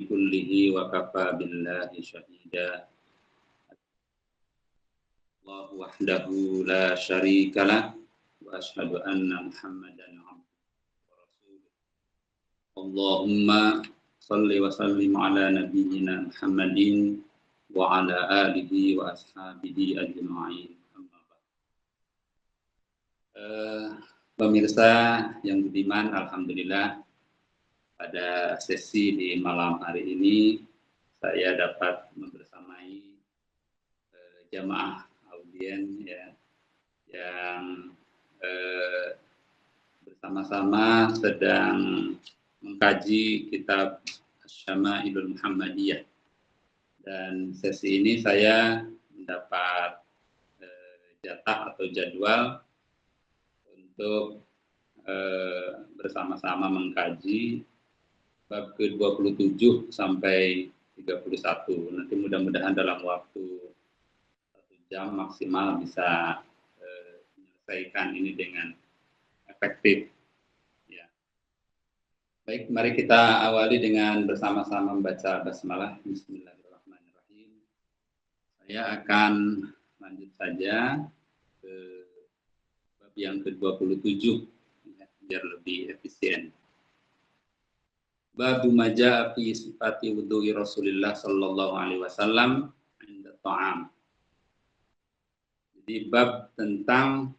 kullihi wa kafa billahi syahida. Allahu wahdahu la syarikalah wa asyhadu anna Muhammadan abduhu wa rasuluh. Allahumma shalli wa sallim ala nabiyyina Muhammadin wa ala alihi wa ashabihi ajma'in. Pemirsa yang budiman, alhamdulillah pada sesi di malam hari ini saya dapat membersamai jamaah audien ya, yang bersama-sama sedang mengkaji kitab Asy-Syama'ilul Muhammadiyah. Dan sesi ini saya mendapat jatah atau jadwal untuk bersama-sama mengkaji bab ke-27 sampai 31. Nanti mudah-mudahan dalam waktu 1 jam maksimal bisa menyelesaikan ini dengan efektif. Ya. Baik, mari kita awali dengan bersama-sama membaca basmalah. Bismillahirrahmanirrahim. Saya akan lanjut saja ke bab yang ke-27 ya, biar lebih efisien. Babu maja'a fi sifati wudu'i Rasulillah sallallahu alaihi wasallam 'inda ta'am. Jadi bab tentang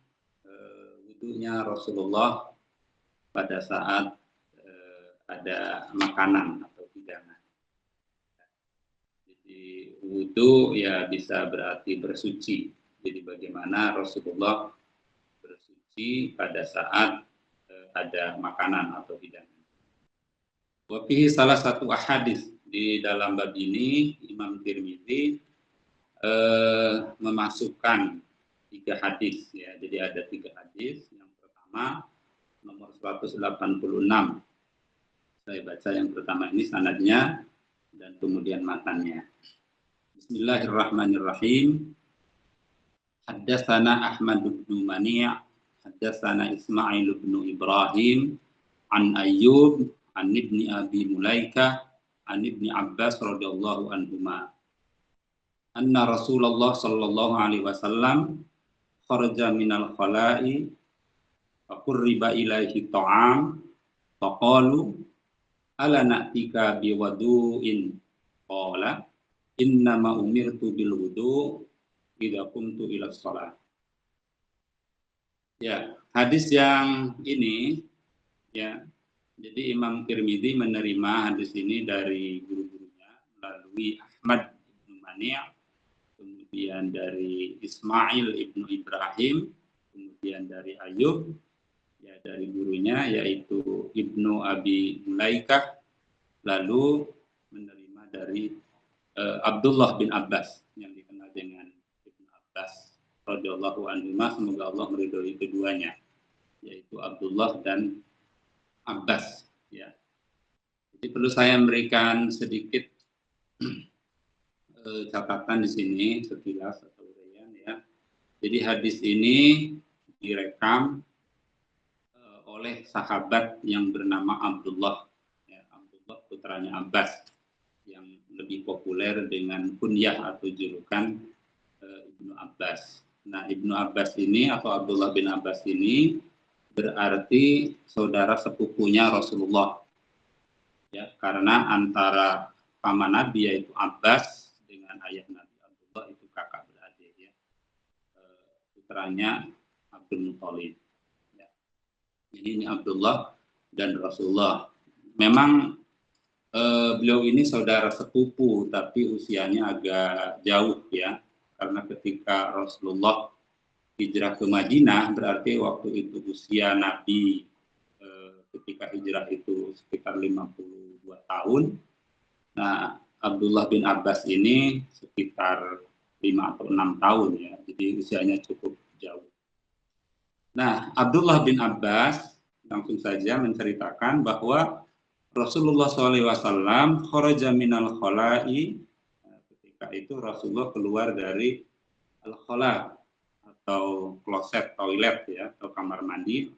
wudunya Rasulullah pada saat ada makanan atau hidangan. Jadi wudu ya bisa berarti bersuci. Jadi bagaimana Rasulullah bersuci pada saat ada makanan atau hidangan. Wafihi salah satu hadis di dalam bab ini Imam Tirmidzi memasukkan 3 hadis ya. Jadi ada 3 hadis. Yang pertama nomor 186. Saya baca yang pertama ini sanadnya dan kemudian matannya. Bismillahirrahmanirrahim. Haddatsana Ahmad bin Mani', haddatsana Ismail bin Ibrahim an Ayyub an ibni Abi Mulaikah an ibni Abbas radhiyallahu anhuma anna Rasulullah sallallahu alaihi wasallam kharaja minal khala'i fa qurriba ilaihi ta'am fa qalu ala na'tika bi wudu'in qala inna ma umirtu bil wudu' idza qumtu ila shalah. Ya, hadis yang ini ya. Jadi Imam Tirmidzi menerima hadis ini dari guru-gurunya melalui Ahmad bin Mani', kemudian dari Ismail ibnu Ibrahim, kemudian dari Ayyub, ya dari gurunya yaitu Ibnu Abi Mulaikah, lalu menerima dari Abdullah bin Abbas yang dikenal dengan Ibnu Abbas radhiyallahu anhu, semoga Allah meridhoi keduanya, yaitu Abdullah dan Abbas ya. Jadi perlu saya memberikan sedikit catatan di sini sekilas atau uraian ya. Jadi hadis ini direkam oleh sahabat yang bernama Abdullah ya, Abdullah putranya Abbas yang lebih populer dengan kunyah atau julukan Ibnu Abbas. Nah, Ibnu Abbas ini atau Abdullah bin Abbas ini berarti saudara sepupunya Rasulullah ya, karena antara paman Nabi yaitu Abbas dengan ayah Nabi Abdullah itu kakak beradik ya, putranya Abdul Muthalib ya. Jadi ini Abdullah dan Rasulullah. Memang beliau ini saudara sepupu tapi usianya agak jauh ya, karena ketika Rasulullah hijrah ke Madinah berarti waktu itu usia Nabi ketika hijrah itu sekitar 52 tahun. Nah, Abdullah bin Abbas ini sekitar 5 atau 6 tahun ya. Jadi usianya cukup jauh. Nah, Abdullah bin Abbas langsung saja menceritakan bahwa Rasulullah SAW kharaja minal khala'i, ketika itu Rasulullah keluar dari al-khala atau kloset toilet ya, atau kamar mandi.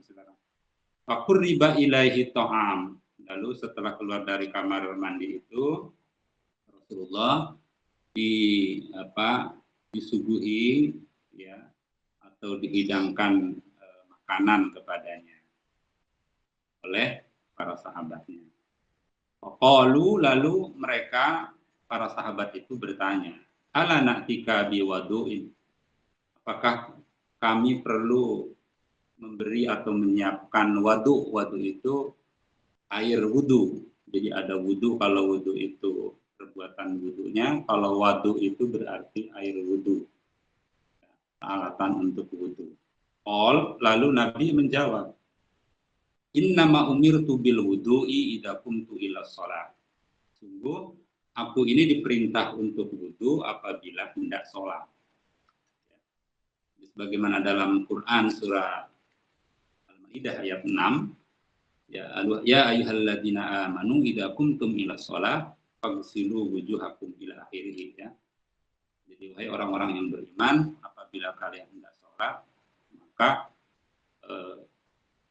Faqurriba ilaihi ta'am. Lalu setelah keluar dari kamar mandi itu Rasulullah disuguhi ya atau dihidangkan makanan kepadanya oleh para sahabatnya. Qalu, lalu mereka para sahabat itu bertanya, ala na'tika biwadu'in, apakah kami perlu memberi atau menyiapkan wadu? Wadu itu air wudu. Jadi ada wudu, kalau wudu itu perbuatan wudunya, kalau wadu itu berarti air wudu, alatan untuk wudu. Lalu Nabi menjawab, innama umirtu bil wudu'i idza qumtu ila shalah. Sungguh aku ini diperintah untuk wudu apabila hendak sholat. Sebagaimana dalam Quran surah Al-Maidah ayat 6, ya ayyuhalladzina amanu idza qumtum ila shalah faghsilu wujuhakum ila akhirih ya. Jadi wahai orang-orang yang beriman, apabila kalian hendak sholat, maka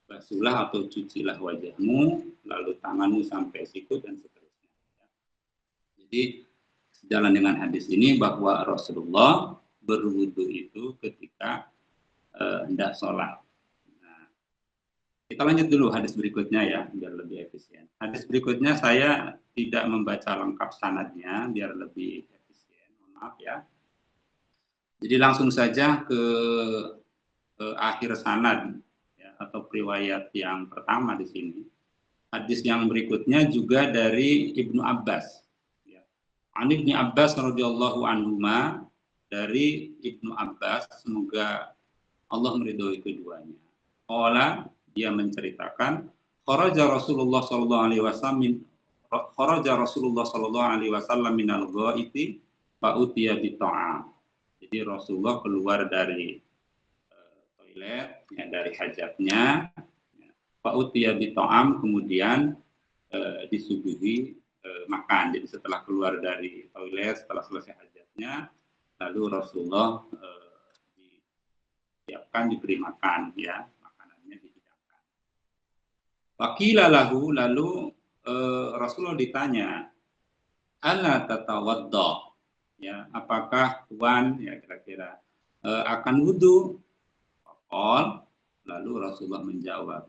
basuhlah atau cucilah wajahmu, lalu tanganmu sampai siku dan seterusnya. Jadi sejalan dengan hadis ini bahwa Rasulullah berwudu itu ketika hendak sholat. Nah, kita lanjut dulu hadis berikutnya ya, biar lebih efisien. Hadis berikutnya saya tidak membaca lengkap sanadnya, biar lebih efisien. Maaf ya. Jadi langsung saja ke akhir sanad ya, atau riwayat yang pertama di sini. Hadis yang berikutnya juga dari Ibnu Abbas. Ya. An Ibnu Abbas radhiyallahu anhuma, dari Ibnu Abbas, semoga Allah meridhoi keduanya. Qala, dia menceritakan, kharaja Rasulullah sallallahu alaihi wasallam minal ghaiti fa utiya bi ta'am. Jadi Rasulullah keluar dari toilet, ya, dari hajatnya, fa utiya bi ta'am, kemudian disuguhi makan. Jadi setelah keluar dari toilet, setelah selesai hajatnya, lalu Rasulullah disiapkan, diberi makan, ya, makanannya dihidangkan. Waqila lahu, lalu Rasulullah ditanya, ala tatawadda, ya, apakah Tuhan ya kira-kira akan wudu? Qol, lalu Rasulullah menjawab,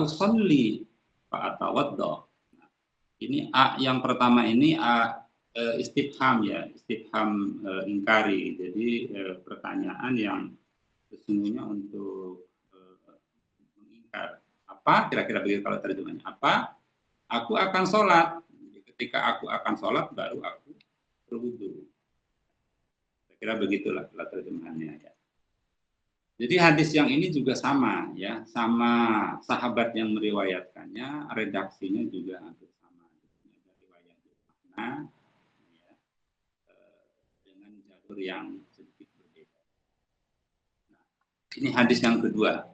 usolli fa atawadda. Nah, ini yang pertama ini istifham ya, istifham ingkari. Jadi pertanyaan yang sesungguhnya untuk mengingkar. Apa kira-kira begitu kalau terjemahnya? Apa? Aku akan sholat. Ketika aku akan sholat baru aku berwudu. Kira-kira begitulah kalau terjemahannya ya. Jadi hadis yang ini juga sama ya, sama sahabat yang meriwayatkannya, redaksinya juga hampir sama. Riwayat makna ya, dengan jalur yang sedikit berbeda. Nah, ini hadis yang kedua.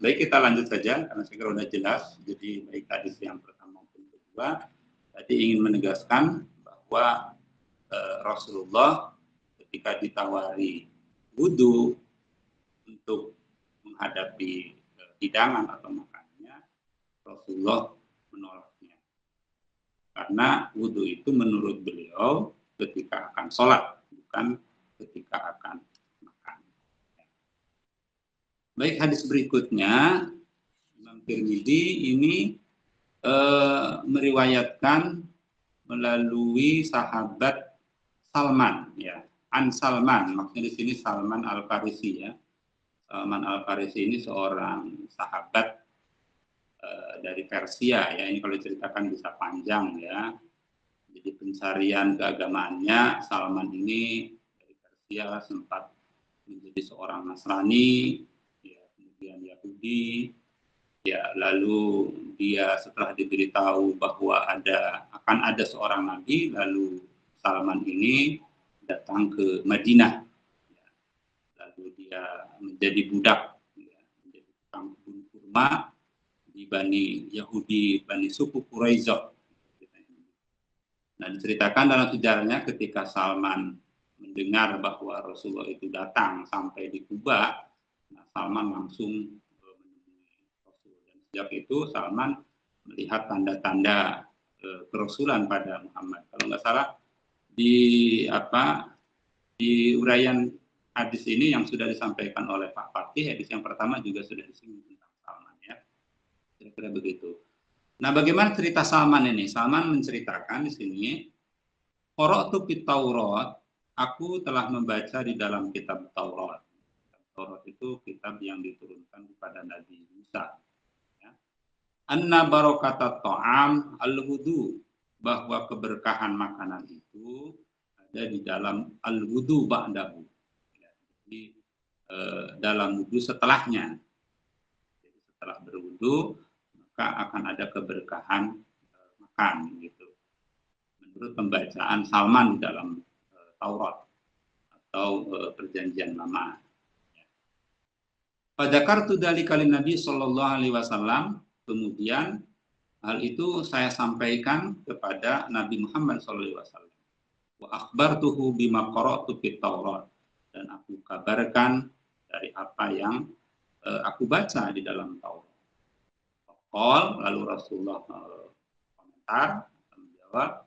Baik, kita lanjut saja karena saya kira sudah jelas. Jadi baik hadis yang pertama maupun kedua, tadi ingin menegaskan bahwa Rasulullah ketika ditawari wudu untuk menghadapi hidangan atau makanannya, Rasulullah menolaknya. Karena wudu itu menurut beliau ketika akan sholat, bukan ketika akan makan. Baik, hadis berikutnya, Imam Tirmidzi ini meriwayatkan melalui sahabat Salman, ya, An Salman, maksudnya di sini Salman Al-Farisi ya. Salman Al-Farisi ini seorang sahabat dari Persia ya. Ini kalau diceritakan bisa panjang ya. Jadi pencarian keagamaannya Salman ini dari Persia sempat menjadi seorang Nasrani, ya, kemudian Yahudi, ya, lalu dia setelah diberitahu bahwa akan ada seorang nabi, lalu Salman ini datang ke Madinah. Lalu dia menjadi budak, ya, menjadi tukang kebun kurma di Bani Yahudi, Bani suku Quraisyah. Nah, diceritakan dalam sejarahnya ketika Salman mendengar bahwa Rasulullah itu datang sampai di Kuba, nah, Salman langsung menemui Rasul. Dan sejak itu Salman melihat tanda-tanda kerasulan pada Muhammad. Kalau nggak salah, di uraian hadis ini yang sudah disampaikan oleh Pak Fatih, hadis yang pertama juga sudah disinggung tentang Salman ya. Kira-kira begitu. Nah, bagaimana cerita Salman ini? Salman menceritakan di sini, qara'tu fit Taurat, aku telah membaca di dalam kitab Taurat. Taurat itu kitab yang diturunkan kepada Nabi Musa. Ya. Anna barokatat ta'am al-wudu, bahwa keberkahan makanan itu ada di dalam al-wudu ba'dahu. Ya, jadi dalam wudu setelahnya. Jadi setelah berwudu maka akan ada keberkahan makan gitu. Menurut pembacaan Salman di dalam Taurat atau perjanjian lama. Pada kartu dari kali Nabi Shallallahu Alaihi Wasallam, kemudian hal itu saya sampaikan kepada Nabi Muhammad Shallallahu Alaihi Wasallam. Wa akhbartuhu bima qara'tu fit Taurat, dan aku kabarkan dari apa yang aku baca di dalam Taurat. Lalu Rasulullah komentar menjawab,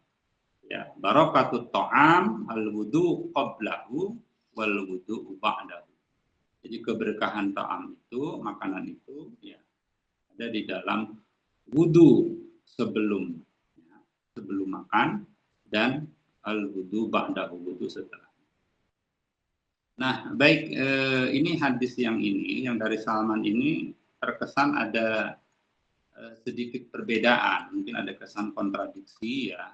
ya, barakatut ta'am al-wudu qablahu wal wudu ba'dahu. Jadi keberkahan ta'am itu, makanan itu ya ada di dalam wudu sebelum ya, sebelum makan, dan al-wudu ba'dahu, wudu setelah. Nah, baik, ini hadis yang dari Salman ini terkesan ada sedikit perbedaan, mungkin ada kesan kontradiksi ya,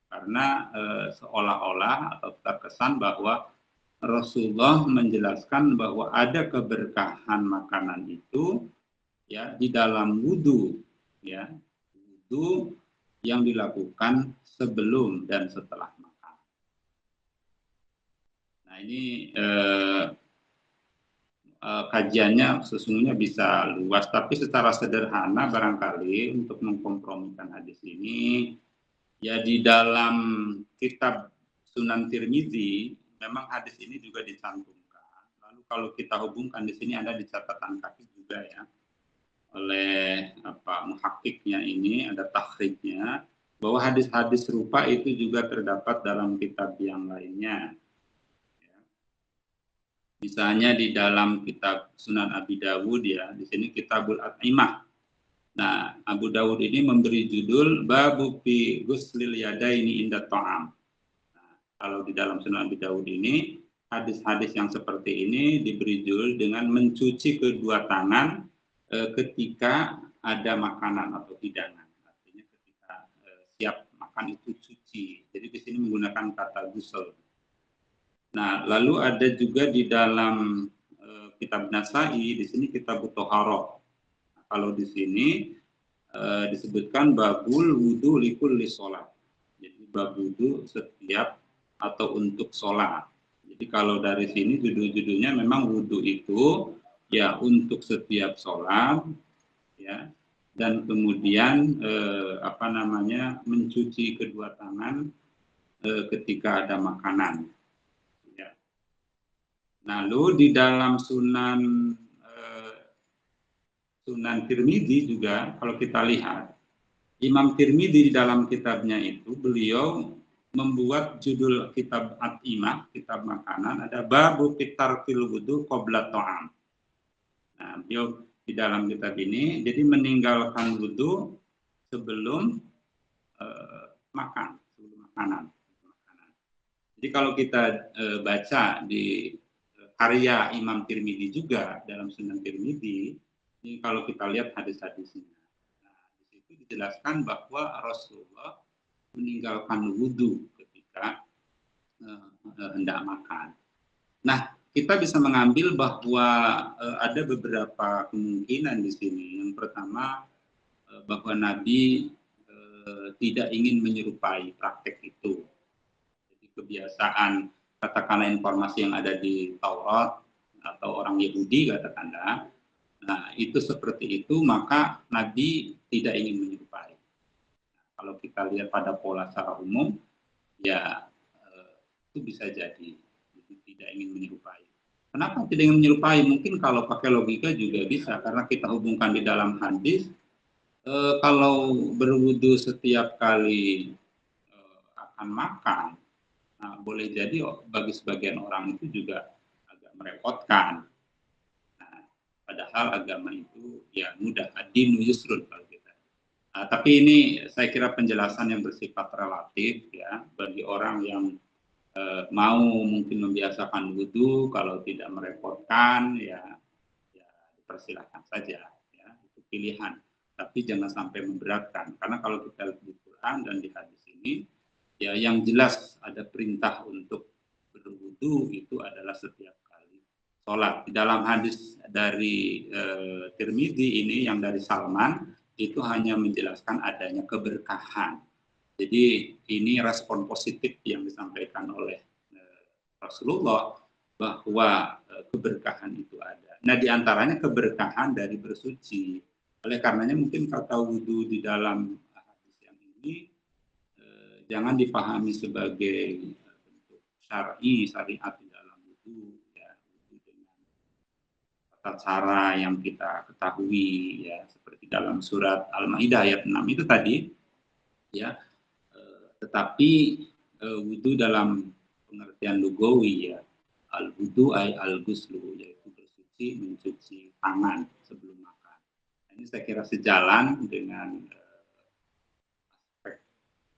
karena seolah-olah atau terkesan bahwa Rasulullah menjelaskan bahwa ada keberkahan makanan itu ya di dalam wudu, ya, wudu yang dilakukan sebelum dan setelah makan. Nah, ini kajiannya sesungguhnya bisa luas, tapi secara sederhana barangkali untuk mengkompromikan hadis ini, ya di dalam kitab Sunan Tirmizi memang hadis ini juga dicantumkan. Lalu kalau kita hubungkan di sini ada di catatan kaki juga ya oleh muhakkiknya ini, ada takhrijnya bahwa hadis-hadis serupa itu juga terdapat dalam kitab yang lainnya. Misalnya di dalam kitab Sunan Abi Dawud ya, di sini Kitabul At'imah. Nah, Abu Dawud ini memberi judul Babu fi Ghuslil Yadaini Inda Ta'am. Nah, kalau di dalam Sunan Abi Dawud ini, hadis-hadis yang seperti ini diberi judul dengan mencuci kedua tangan ketika ada makanan atau hidangan. Artinya ketika siap makan itu cuci. Jadi di sini menggunakan kata ghusl. Nah, lalu ada juga di dalam kitab Nasai, di sini kitab Thaharah. Nah, kalau di sini disebutkan babul wudu likulli sholat. Jadi bab wudu setiap atau untuk sholat. Jadi kalau dari sini judul-judulnya memang wudu itu ya untuk setiap sholat, ya, dan kemudian mencuci kedua tangan ketika ada makanan. Lalu di dalam Sunan Tirmidzi juga kalau kita lihat, Imam Tirmidzi di dalam kitabnya itu beliau membuat judul kitab At-Imah, kitab makanan, ada babu fitarfil wudu qabla ta'am. Nah, beliau di dalam kitab ini jadi meninggalkan wudu sebelum makan, sebelum makanan. Jadi kalau kita baca di karya Imam Tirmidzi juga dalam Sunan Tirmidzi, ini kalau kita lihat hadis-hadisnya, nah, di situ dijelaskan bahwa Rasulullah meninggalkan wudhu ketika hendak makan. Nah, kita bisa mengambil bahwa ada beberapa kemungkinan di sini. Yang pertama, bahwa Nabi tidak ingin menyerupai praktek itu. Jadi kebiasaan katakanlah informasi yang ada di Taurat atau orang Yahudi katakanlah, nah itu seperti itu, maka Nabi tidak ingin menyerupai. Nah, kalau kita lihat pada pola secara umum, ya itu bisa jadi tidak ingin menyerupai. Kenapa tidak ingin menyerupai? Mungkin kalau pakai logika juga bisa, karena kita hubungkan di dalam hadis, kalau berwudu setiap kali akan makan, Nah, boleh jadi bagi sebagian orang itu juga agak merepotkan. Nah, padahal agama itu ya mudah, ad-dinu yusrun kalau kita. Nah, tapi ini saya kira penjelasan yang bersifat relatif ya bagi orang yang mau mungkin membiasakan wudhu, kalau tidak merepotkan ya dipersilahkan saja ya, itu pilihan. Tapi jangan sampai memberatkan, karena kalau kita lihat di Quran dan di hadis ini ya yang jelas ada perintah untuk berwudu itu adalah setiap kali sholat. Di dalam hadis dari Tirmidzi ini yang dari Salman itu hanya menjelaskan adanya keberkahan. Jadi ini respon positif yang disampaikan oleh Rasulullah bahwa keberkahan itu ada. Nah, diantaranya keberkahan dari bersuci. Oleh karenanya mungkin kata wudhu di dalam hadis yang ini jangan dipahami sebagai bentuk syariat di dalam wudhu, ya, wudhu dengan tata cara yang kita ketahui, ya, seperti dalam surat Al-Maidah ayat 6 itu tadi, ya. Tetapi wudhu dalam pengertian lugawi ya, al-wudu ay al-ghuslu, yaitu bersuci, mencuci tangan sebelum makan. Ini saya kira sejalan dengan aspek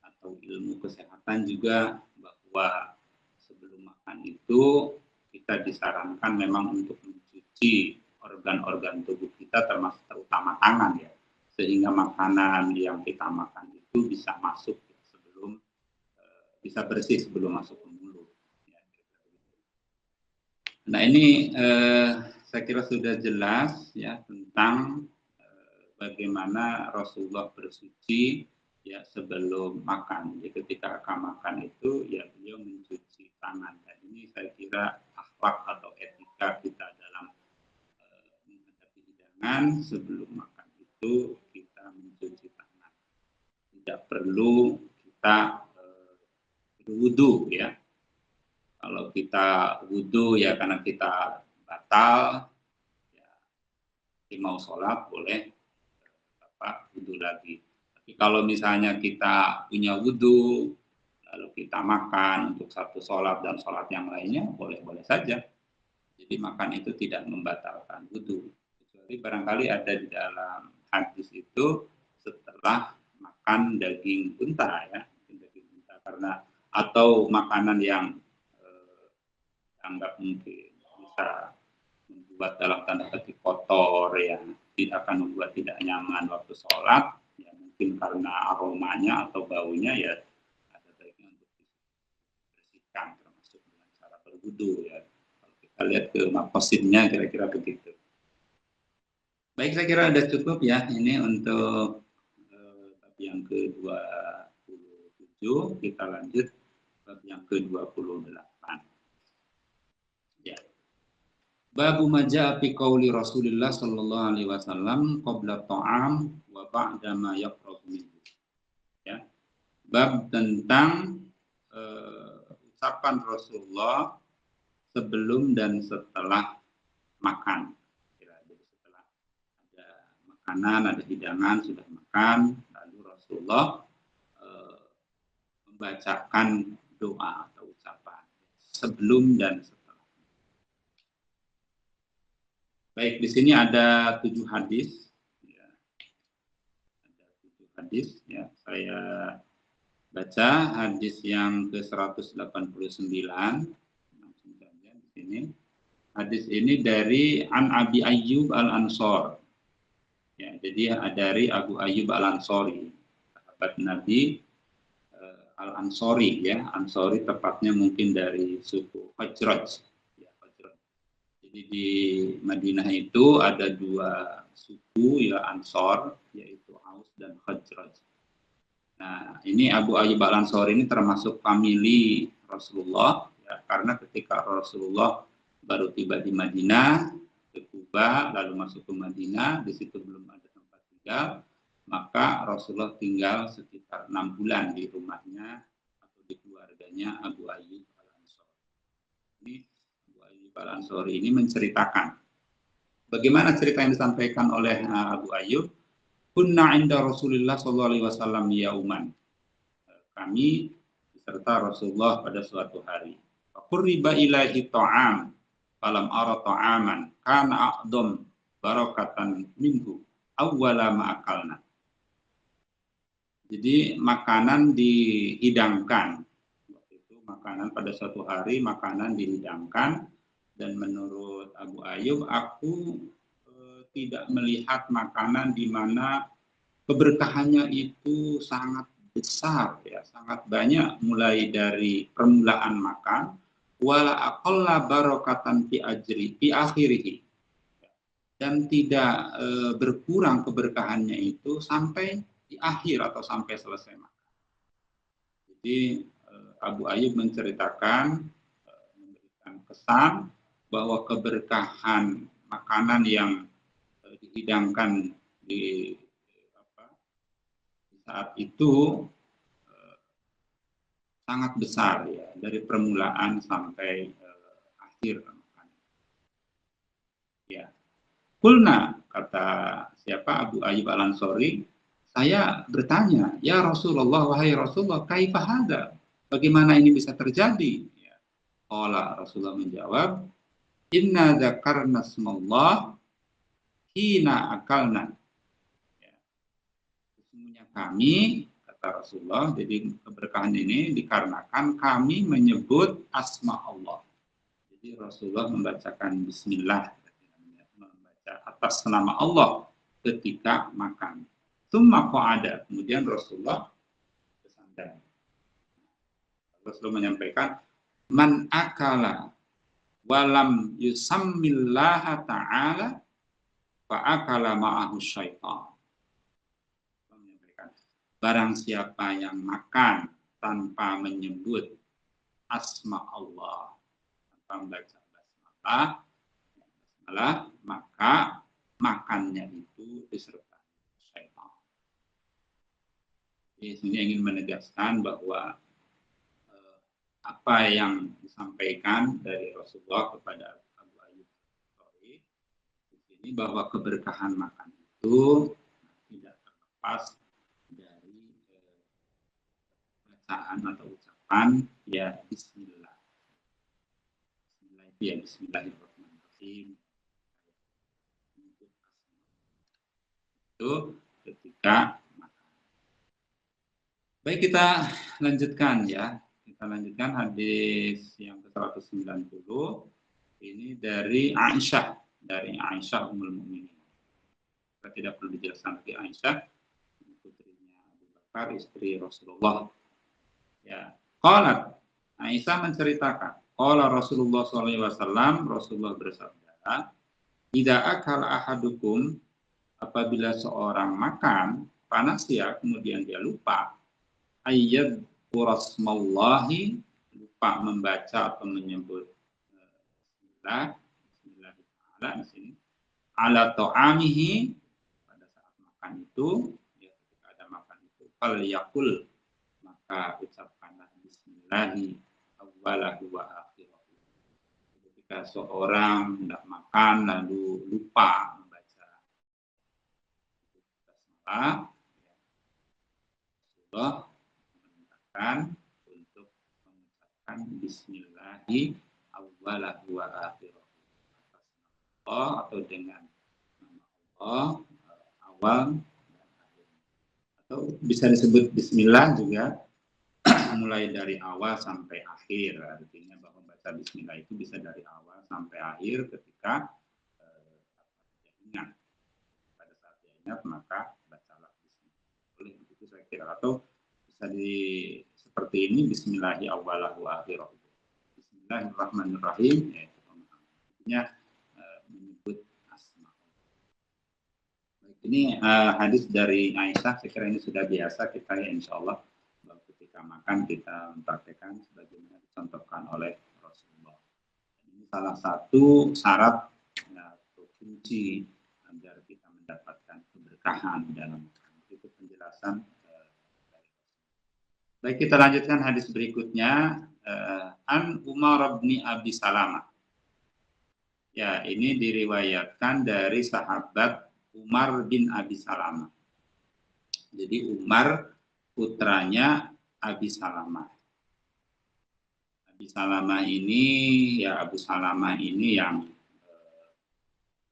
atau ilmu kesehatan juga, bahwa sebelum makan itu kita disarankan memang untuk mencuci organ-organ tubuh kita, terutama tangan ya, sehingga makanan yang kita makan itu bisa masuk sebelum bisa bersih sebelum masuk ke mulut. Nah, ini saya kira sudah jelas ya tentang bagaimana Rasulullah bersuci ya sebelum makan. Jadi ketika akan makan itu ya beliau mencuci tangan. Dan ini saya kira akhlak atau etika kita dalam menghadapi hidangan. Sebelum makan itu kita mencuci tangan. Tidak perlu kita berwudu ya. Kalau kita wudu ya karena kita batal, ya mau sholat boleh wudu lagi. Tapi kalau misalnya kita punya wudu, lalu kita makan untuk satu sholat dan sholat yang lainnya, boleh-boleh saja. Jadi makan itu tidak membatalkan wudu. Kecuali barangkali ada di dalam hadis itu setelah makan daging unta ya, daging unta, karena atau makanan yang anggap mungkin bisa membuat dalam tanda petik kotor ya, tidak akan membuat tidak nyaman waktu sholat ya, mungkin karena aromanya atau baunya ya, ada baiknya untuk dibersihkan termasuk dengan cara berwudu ya. Kalau kita lihat ke makosidnya kira-kira begitu. Baik, saya kira ada cukup ya ini untuk bab yang ke-27. Kita lanjut bab yang ke-28. Ya. Babu maja fi qauli Rasulillah sallallahu alaihi wasallam qabla ta'am wa ba'da ma yaqrabu minhu. Ya. Bab tentang ucapan Rasulullah sebelum dan setelah makan. Jadi setelah ada makanan, ada hidangan, sudah makan, lalu Rasulullah membacakan doa atau ucapan sebelum dan setelah. Baik, di sini ada 7 hadis. Ya. Ada 7 hadis. Ya. Saya baca hadis yang ke-189. Langsung saja di sini. Hadis ini dari An Abi Ayyub Al-Ansor. Ya, jadi dari Abu Ayyub Al-Ansori, sahabat Nabi Al-Ansori ya. Ansori tepatnya mungkin dari suku Khazraj. Jadi di Madinah itu ada 2 suku ya Ansor, yaitu Aus dan Khazraj. Nah, ini Abu Ayyub Al-Ansori ini termasuk famili Rasulullah ya, karena ketika Rasulullah baru tiba di Madinah, ke Kuba, lalu masuk ke Madinah, di situ belum ada tempat tinggal, maka Rasulullah tinggal sekitar 6 bulan di rumahnya atau di keluarganya Abu Ayyub Al-Ansori. Ini Al-Ansori ini menceritakan bagaimana cerita yang disampaikan oleh Abu Ayyub. Kunna inda Rasulullah sallallahu alaihi wasallam yauman. Kami serta Rasulullah pada suatu hari. Qurriba ilaihi ta'am falam ara ta'aman kana a'dham barakatan minhu awwala ma akalna. Jadi makanan dihidangkan. Waktu itu makanan pada suatu hari makanan dihidangkan, dan menurut Abu Ayyub, aku tidak melihat makanan di mana keberkahannya itu sangat besar, ya, sangat banyak, mulai dari permulaan makan, wala aqalla barakatan fi ajri fi akhirih, dan tidak berkurang keberkahannya itu sampai di akhir atau sampai selesai makan. Jadi Abu Ayyub menceritakan, memberikan kesan bahwa keberkahan makanan yang dihidangkan di saat itu sangat besar, ya, dari permulaan sampai akhir makan. Ya. Kulna, kata siapa, Abu Ayyub Al-Ansori, saya bertanya, ya Rasulullah, wahai Rasulullah, kaifa hadza? Bagaimana ini bisa terjadi? Ya. Qala, Rasulullah menjawab, inna dzakarna smallah hina akalna. Ya. Sesungguhnya kami, kata Rasulullah, jadi keberkahan ini dikarenakan kami menyebut asma Allah. Jadi Rasulullah membacakan bismillah, membaca atas nama Allah ketika makan. Tsumma qa'ada, kemudian Rasulullah bersandar. Rasulullah menyampaikan, man akala walam yusammillaha ta'ala fa'akala ma'ahu syaitan. Barang siapa yang makan tanpa menyebut asma Allah, tanpa membaca basmalah, maka makannya itu disertai syaitan. Di sini ingin menegaskan bahwa apa yang disampaikan dari Rasulullah kepada Abu Ayyub Al-Ansori di sini, bahwa keberkahan makan itu tidak terlepas dari bacaan atau ucapan, ya, bismillah. Bismillah itu ya bismillahirrahmanirrahim. Itu ketika makan. Baik, kita lanjutkan, ya. Kita lanjutkan hadis yang ke-190. Ini dari Aisyah, Ummul Mukminin. Kita tidak perlu dijelaskan lagi, Aisyah, putrinya Abu Bakar, istri Rasulullah. Ya, qalat, Aisyah menceritakan, qala Rasulullah SAW, Rasulullah bersabda, idza akala ahadukum, apabila seorang makan, panasya, kemudian dia lupa, ayyad qurasmallahi, lupa membaca atau menyebut bismillah di sini, ala ta'amihi, pada saat makan itu, ya, ketika ada makan itu, fal yaqul, maka ucapkanlah bismillahi awwalahu wa akhirahu. Ketika seorang hendak makan lalu lupa membaca basmalah, Allah memerintahkan untuk mengucapkan bismillahi awwalahu wa akhirahu, atas nama Allah atau dengan nama Allah awal dan akhir. Atau bisa disebut bismillah juga mulai dari awal sampai akhir. Artinya bahwa membaca bismillah itu bisa dari awal sampai akhir ketika dia ingat. Pada saat dia ingat maka bacalah bismillah. Boleh begitu saya kira. Atau bisa seperti ini, bismillahi awwalahu akhirahu. Bismillahirrahmanirrahim. Artinya menyebut asma. Baik, ini hadis dari Aisyah. Saya kira ini sudah biasa kita, ya, insya Allah ketika makan kita mempraktekkan sebagaimana dicontohkan oleh Rasulullah. Ini salah satu syarat, ya, atau kunci agar kita mendapatkan keberkahan dalam makan. Itu penjelasan. Baik, kita lanjutkan hadis berikutnya. An Umar bin Abi Salamah. Ya, ini diriwayatkan dari sahabat Umar bin Abi Salamah. Jadi Umar putranya Abi Salamah. Salamah ini, ya Abu Salamah ini yang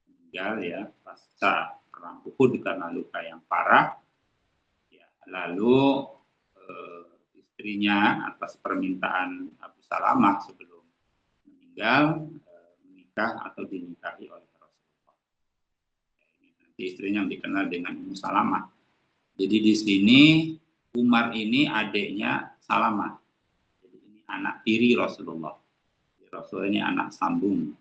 meninggal ya pasca perang Uhud karena luka yang parah. Ya, lalu istrinya atas permintaan Abu Salamah sebelum meninggal menikah atau dinikahi oleh Rasulullah. Nanti istrinya yang dikenal dengan Ummu Salamah. Jadi di sini Umar ini adiknya Salamah. Jadi ini anak tiri Rasulullah. Rasulullah ini anak sambung.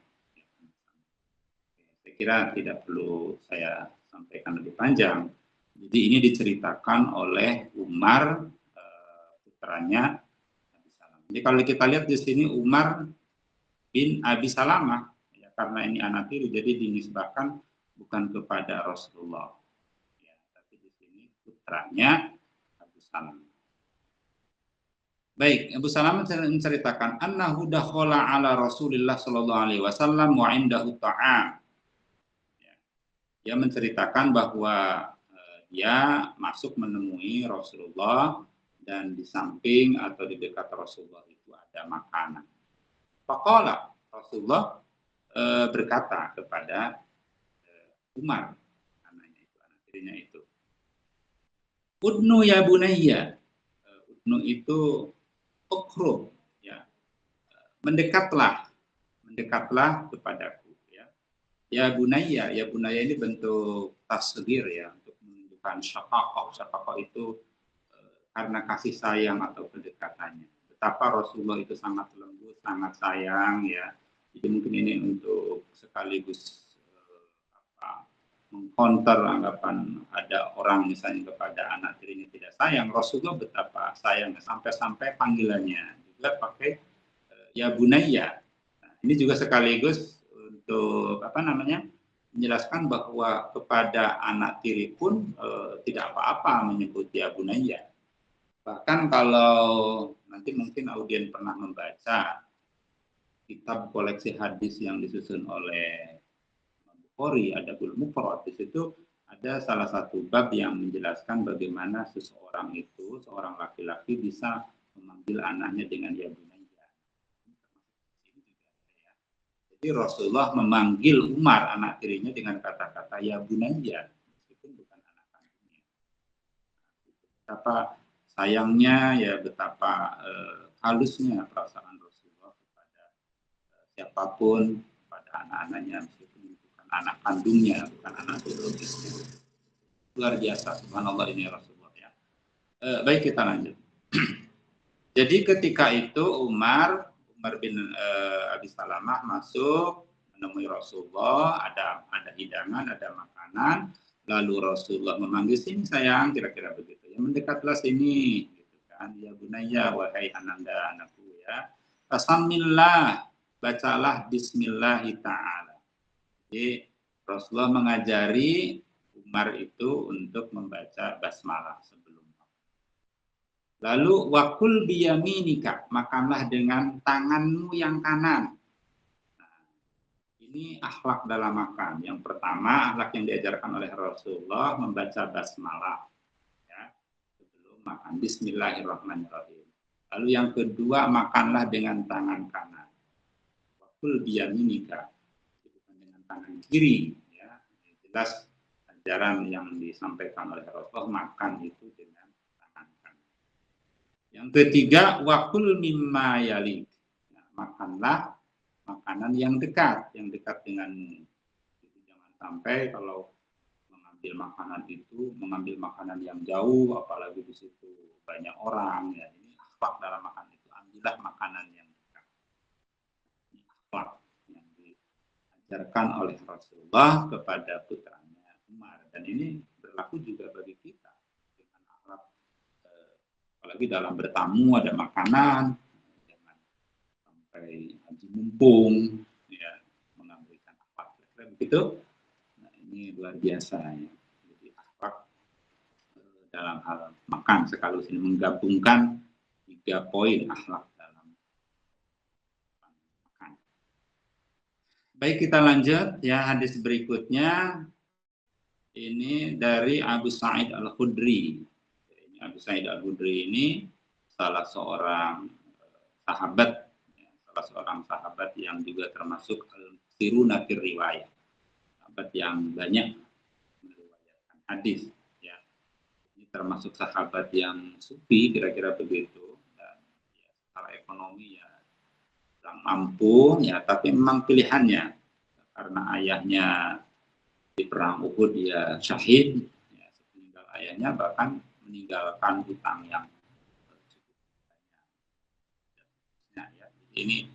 Saya kira tidak perlu saya sampaikan lebih panjang. Jadi ini diceritakan oleh Umar, putranya Abi Salamah. Jadi kalau kita lihat di sini Umar bin Abi Salamah, ya, karena ini anak tiri, jadi dinisbahkan bukan kepada Rasulullah, ya, tapi di sini putranya Abu Salamah. Baik, Abu Salamah menceritakan annahu dakhala ala Rasulillah sallallahu alaihi wasallam wa indahu ta'am. Dia menceritakan bahwa dia masuk menemui Rasulullah dan di samping atau di dekat Rasulullah itu ada makanan. Faqala, Rasulullah berkata kepada Umar, anaknya itu, anak tirinya itu, Udnu ya bunayya. Udnu itu ukrub, ya, mendekatlah kepadaku, ya. Ya bunayya ini bentuk tasghir, ya, untuk menunjukkan syafaqah itu karena kasih sayang atau kedekatannya. Betapa Rasulullah itu sangat lembut, sangat sayang, ya. Jadi mungkin ini untuk sekaligus mengkonter anggapan ada orang misalnya kepada anak tirinya tidak sayang. Rasulullah betapa sayangnya sampai panggilannya juga pakai ya bunayya. Nah, ini juga sekaligus untuk menjelaskan bahwa kepada anak tiri pun tidak apa-apa menyebut ya bunayya. Bahkan kalau nanti mungkin audien pernah membaca kitab koleksi hadis yang disusun oleh Bukhari, ada Adabul Mufrad, di situ ada salah satu bab yang menjelaskan bagaimana seorang laki-laki bisa memanggil anaknya dengan ya bunayya. Jadi Rasulullah memanggil Umar anak tirinya dengan kata-kata ya bunayya, meskipun bukan anak kandungnya. Betapa sayangnya, ya, betapa halusnya perasaan Rasulullah kepada siapapun, pada anak-anaknya, anak kandungnya, bukan anak biologisnya. Luar biasa, subhanallah ini Rasulullah, ya. Baik, kita lanjut. Jadi ketika itu Umar bin Abi Salamah masuk menemui Rasulullah, ada hidangan, ada makanan, lalu Rasulullah memanggil, sini sayang, kira-kira begitu, ya, mendekatlah sini, gitu kan, ya bunayya, wahai ananda anakku, ya, fasamillah, bacalah bismillahi ta'ala. Jadi Rasulullah mengajari Umar itu untuk membaca basmalah sebelum. Lalu wakul biyaminika, makanlah dengan tanganmu yang kanan. Nah, ini akhlak dalam makan. Yang pertama, akhlak yang diajarkan oleh Rasulullah membaca basmalah, ya, sebelum makan. Bismillahirrahmanirrahim. Lalu yang kedua, makanlah dengan tangan kanan. Wakul biyaminika, tangan kiri, ya. Jelas ajaran yang disampaikan oleh Rasulullah, makan itu dengan tangan kanan. Yang ketiga, wakul mimma yalik, nah, makanlah makanan yang dekat denganmu. Jadi jangan sampai kalau mengambil makanan yang jauh, apalagi di situ banyak orang, ya. Ini akhlak dalam makan itu, ambillah makanan yang dekat. Ini akhlak diajarkan oleh Rasulullah kepada putranya Umar, dan ini berlaku juga bagi kita dengan akhlak, apalagi dalam bertamu ada makanan, jangan sampai haji mumpung, ya, mengambilkan akhlak begitu. Nah, ini luar biasa, ya. Jadi akhlak dalam hal makan sekaligus ini menggabungkan 3 poin akhlak. Baik, kita lanjut, ya, hadis berikutnya. Ini dari Abu Sa'id Al-Khudri. Abu Sa'id Al-Khudri ini salah seorang sahabat, ya, beberapa seorang sahabat yang juga termasuk al-siruna fir riwayah, sahabat yang banyak meriwayatkan hadis. Ya, ini termasuk sahabat yang sufi, kira-kira begitu. Dan ya, secara ekonomi ya kurang mampu, ya, tapi memang pilihannya karena ayahnya di perang Uhud dia syahid, ya, sepeninggal ayahnya bahkan meninggalkan hutang yang cukup banyak. Ya, ini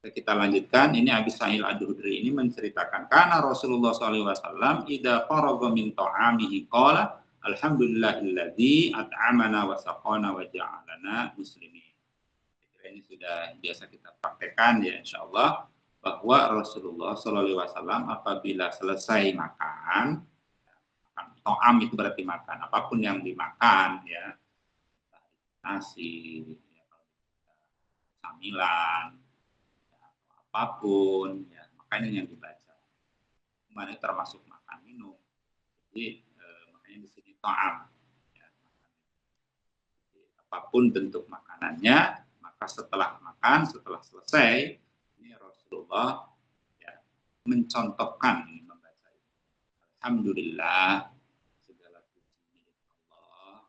kita lanjutkan. Ini Abi Sa'id Ad-Khudri ini menceritakan karena Rasulullah SAW idza faragha min ta'amihi qala alhamdulillahilladzi at'amana wa saqana wa ja'alana muslimin. Ini sudah biasa kita praktekkan ya insyaallah, bahwa Rasulullah SAW apabila selesai makan, to'am itu berarti makan, apapun yang dimakan ya, nasi, ya, camilan, ya, apapun, ya, makanya yang dibaca. Kemarin termasuk makan minum. Jadi makanya di sini to'am. Ya, apapun bentuk makanannya, maka setelah makan, setelah selesai, ini Rasulullah ya, mencontohkan membaca ini. Alhamdulillah, segala puji milik Allah.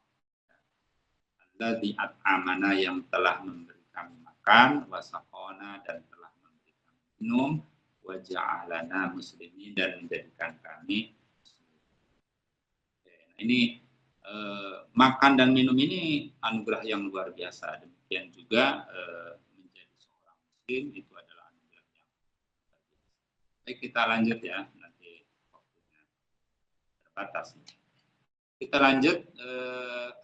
Alladzi at'amana, yang telah memberi kami makan, wasaqona, dan telah memberi kami minum, wa ja'alana muslimin, dan menjadikan kami muslim. Nah, ini makan dan minum ini anugerah yang luar biasa. Demikian juga menjadi seorang muslim itu adalah anugerah yang luar biasa. Baik, kita lanjut ya, nanti waktunya terbatas. Kita lanjut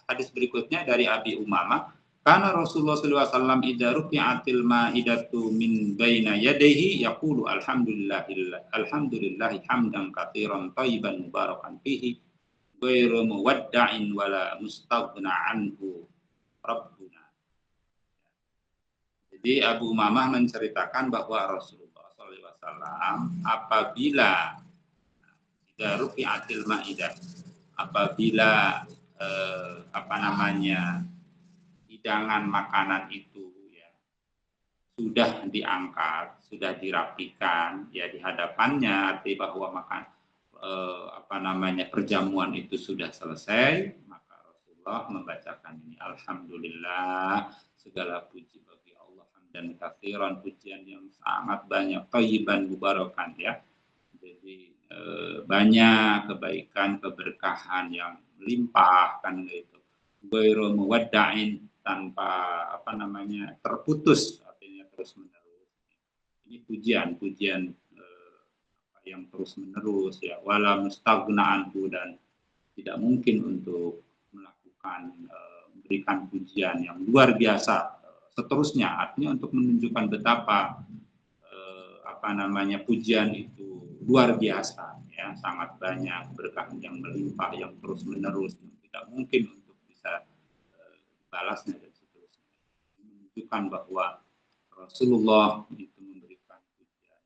hadis berikutnya dari Abi Umamah. Karena Rasulullah SAW idza rufi'atil ma'idatu min baina yadayhi yaqulu alhamdulillahi hamdan katsiran thayyiban mubarakan fihi ghairu muwadda'in wala mustaghna anhu rabbuna. Jadi Abu Umamah menceritakan bahwa Rasulullah SAW apabila idza rufi'atil ma'idah, apabila hidangan makanan itu ya sudah diangkat, sudah dirapikan ya di hadapannya, arti bahwa perjamuan itu sudah selesai, maka Rasulullah membacakan ini, alhamdulillah, segala puji bagi Allah dan katsiran, pujian yang sangat banyak, thayyiban mubarakan ya. Jadi banyak kebaikan, keberkahan yang melimpah kan gitu. Ghairu muwadda'in, tanpa terputus, artinya terus menerus. Ini pujian yang terus menerus ya, wala mustaghna anhu, dan tidak mungkin untuk melakukan memberikan pujian yang luar biasa seterusnya, artinya untuk menunjukkan betapa pujian itu luar biasa ya, sangat banyak berkah yang melimpah yang terus menerus, yang tidak mungkin untuk bisa balasnya dan seterusnya. Menunjukkan bahwa Rasulullah itu memberikan pujian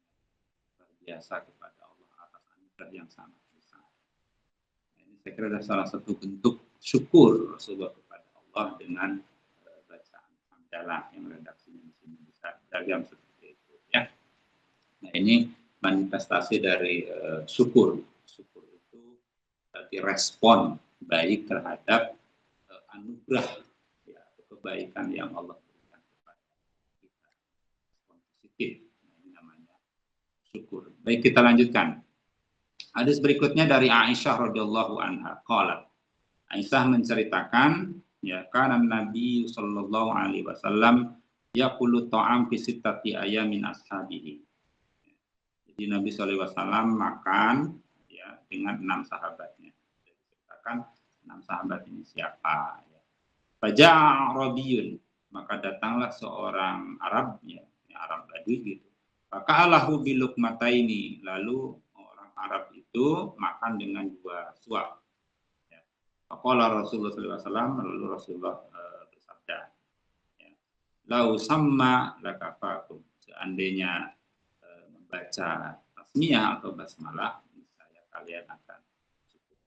luar biasa kepada Allah atas anugerah yang sangat besar. Ini saya kira adalah salah satu bentuk syukur Rasulullah kepada Allah dengan bacaan hamdalah yang redaksinya di sini bisa beragam seperti itu ya. Nah, ini manifestasi dari syukur. Syukur itu berarti respon baik terhadap anugerah ya, kebaikan yang Allah berikan kepada kita. Respon positif. Nah, ini namanya syukur. Baik, kita lanjutkan. Hadis berikutnya dari Aisyah radhiyallahu anha. Qalat. Aisyah menceritakan ya, kana Nabi sallallahu alaihi wasallam yaqulu ta'am fi sittati ayamin ashabihi. Jadi Nabi SAW makan ya dengan 6 sahabatnya. Jadi ceritakan 6 sahabat ini siapa ya. Faja'a Arabiyun, maka datanglah seorang Arab ya, Arab Badui gitu. Maka Allahu bilukmataini, lalu orang Arab itu makan dengan 2 suap. Ya. Faqala Rasulullah SAW, lalu Rasulullah bersabda, ya, lau samma lakafakum, seandainya membaca tasmiyah atau basmalah, misalnya kalian akan cukup,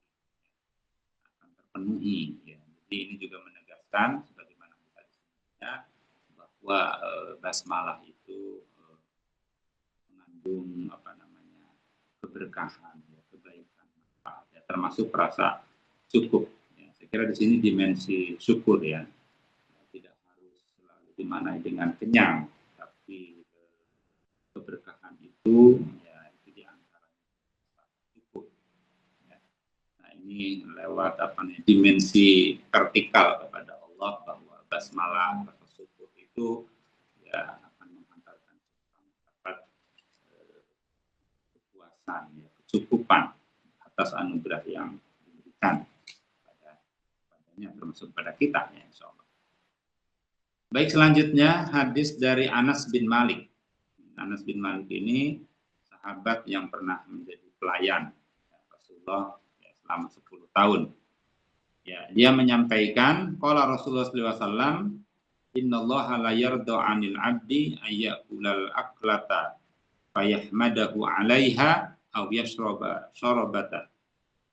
terpenuhi. Ya. Jadi ini juga menegaskan sebagaimana kita disebutnya bahwa basmalah itu mengandung keberkahan, ya, kebaikan, manfaat, ya, termasuk rasa cukup. Ya. Saya kira di sini dimensi syukur ya, tidak harus selalu dimaknai dengan kenyang, tapi keberkahan itu ya itu diantaranya cukup. Ya. Nah ini lewat dimensi vertikal kepada Allah bahwa basmalah rasa syukur itu ya akan menghantarkan dapat kepuasan, ya, kecukupan atas anugerah yang diberikan padanya, termasuk pada kita ya, insya Allah. Baik, selanjutnya hadis dari Anas bin Malik. Anas bin Malik ini sahabat yang pernah menjadi pelayan ya, Rasulullah ya, selama 10 tahun. Ya, dia menyampaikan, qala Rasulullah sallallahu alaihi wasallam, innallaha la yarda 'anil 'abdi ayyakulal aklata fayahmadahu 'alaiha aw yashraba syarabata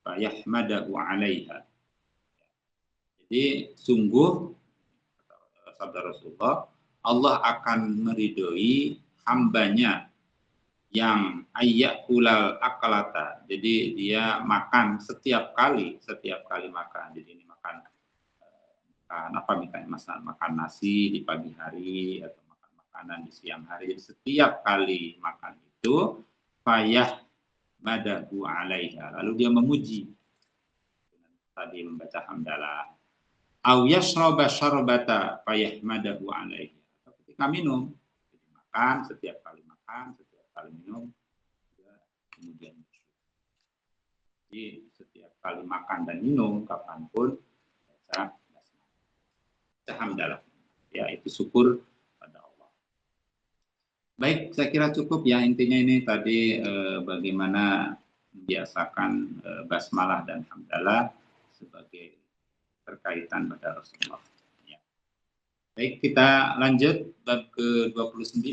fayahmadahu 'alaiha. Jadi sungguh sabda Rasulullah, Allah akan meridhoi hambanya yang ayyakulal akalata. Jadi dia makan setiap kali makan. Jadi ini makan apa misalnya makan nasi di pagi hari atau makan makanan di siang hari. Jadi setiap kali makan itu fayah madahu alaiha. Lalu dia memuji. Tadi membaca hamdalah. Au yashraba syarbata fayahmadahu alaihi. Ketika minum, jadi makan, setiap kali minum, kemudian bersyukur. Jadi setiap kali makan dan minum, kapanpun baca hamdalah. Ya, itu syukur pada Allah. Baik, saya kira cukup ya, intinya ini tadi bagaimana membiasakan basmalah dan hamdalah sebagai terkaitan pada Rasulullah. Ya. Baik, kita lanjut bab ke-29.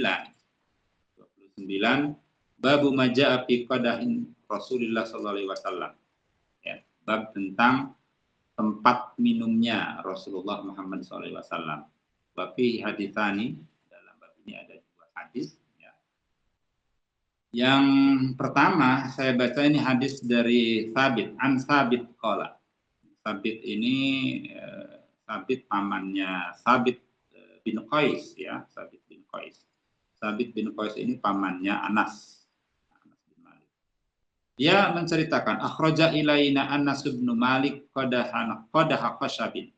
29 babu maja'a fi qadahin Rasulullah sallallahu alaihi wasallam. Ya, bab tentang tempat minumnya Rasulullah Muhammad sallallahu alaihi wasallam. Wa fi haditsani, dalam bab ini ada 2 hadis ya. Yang pertama saya baca ini hadis dari Thabit, an Thabit qala. Thabit ini Thabit pamannya Thabit bin Qais ya, Thabit bin Qais. Thabit bin Qais ini pamannya Anas bin Malik. Dia menceritakan akhraja ilaina Anas bin Malik qadaha khashabin.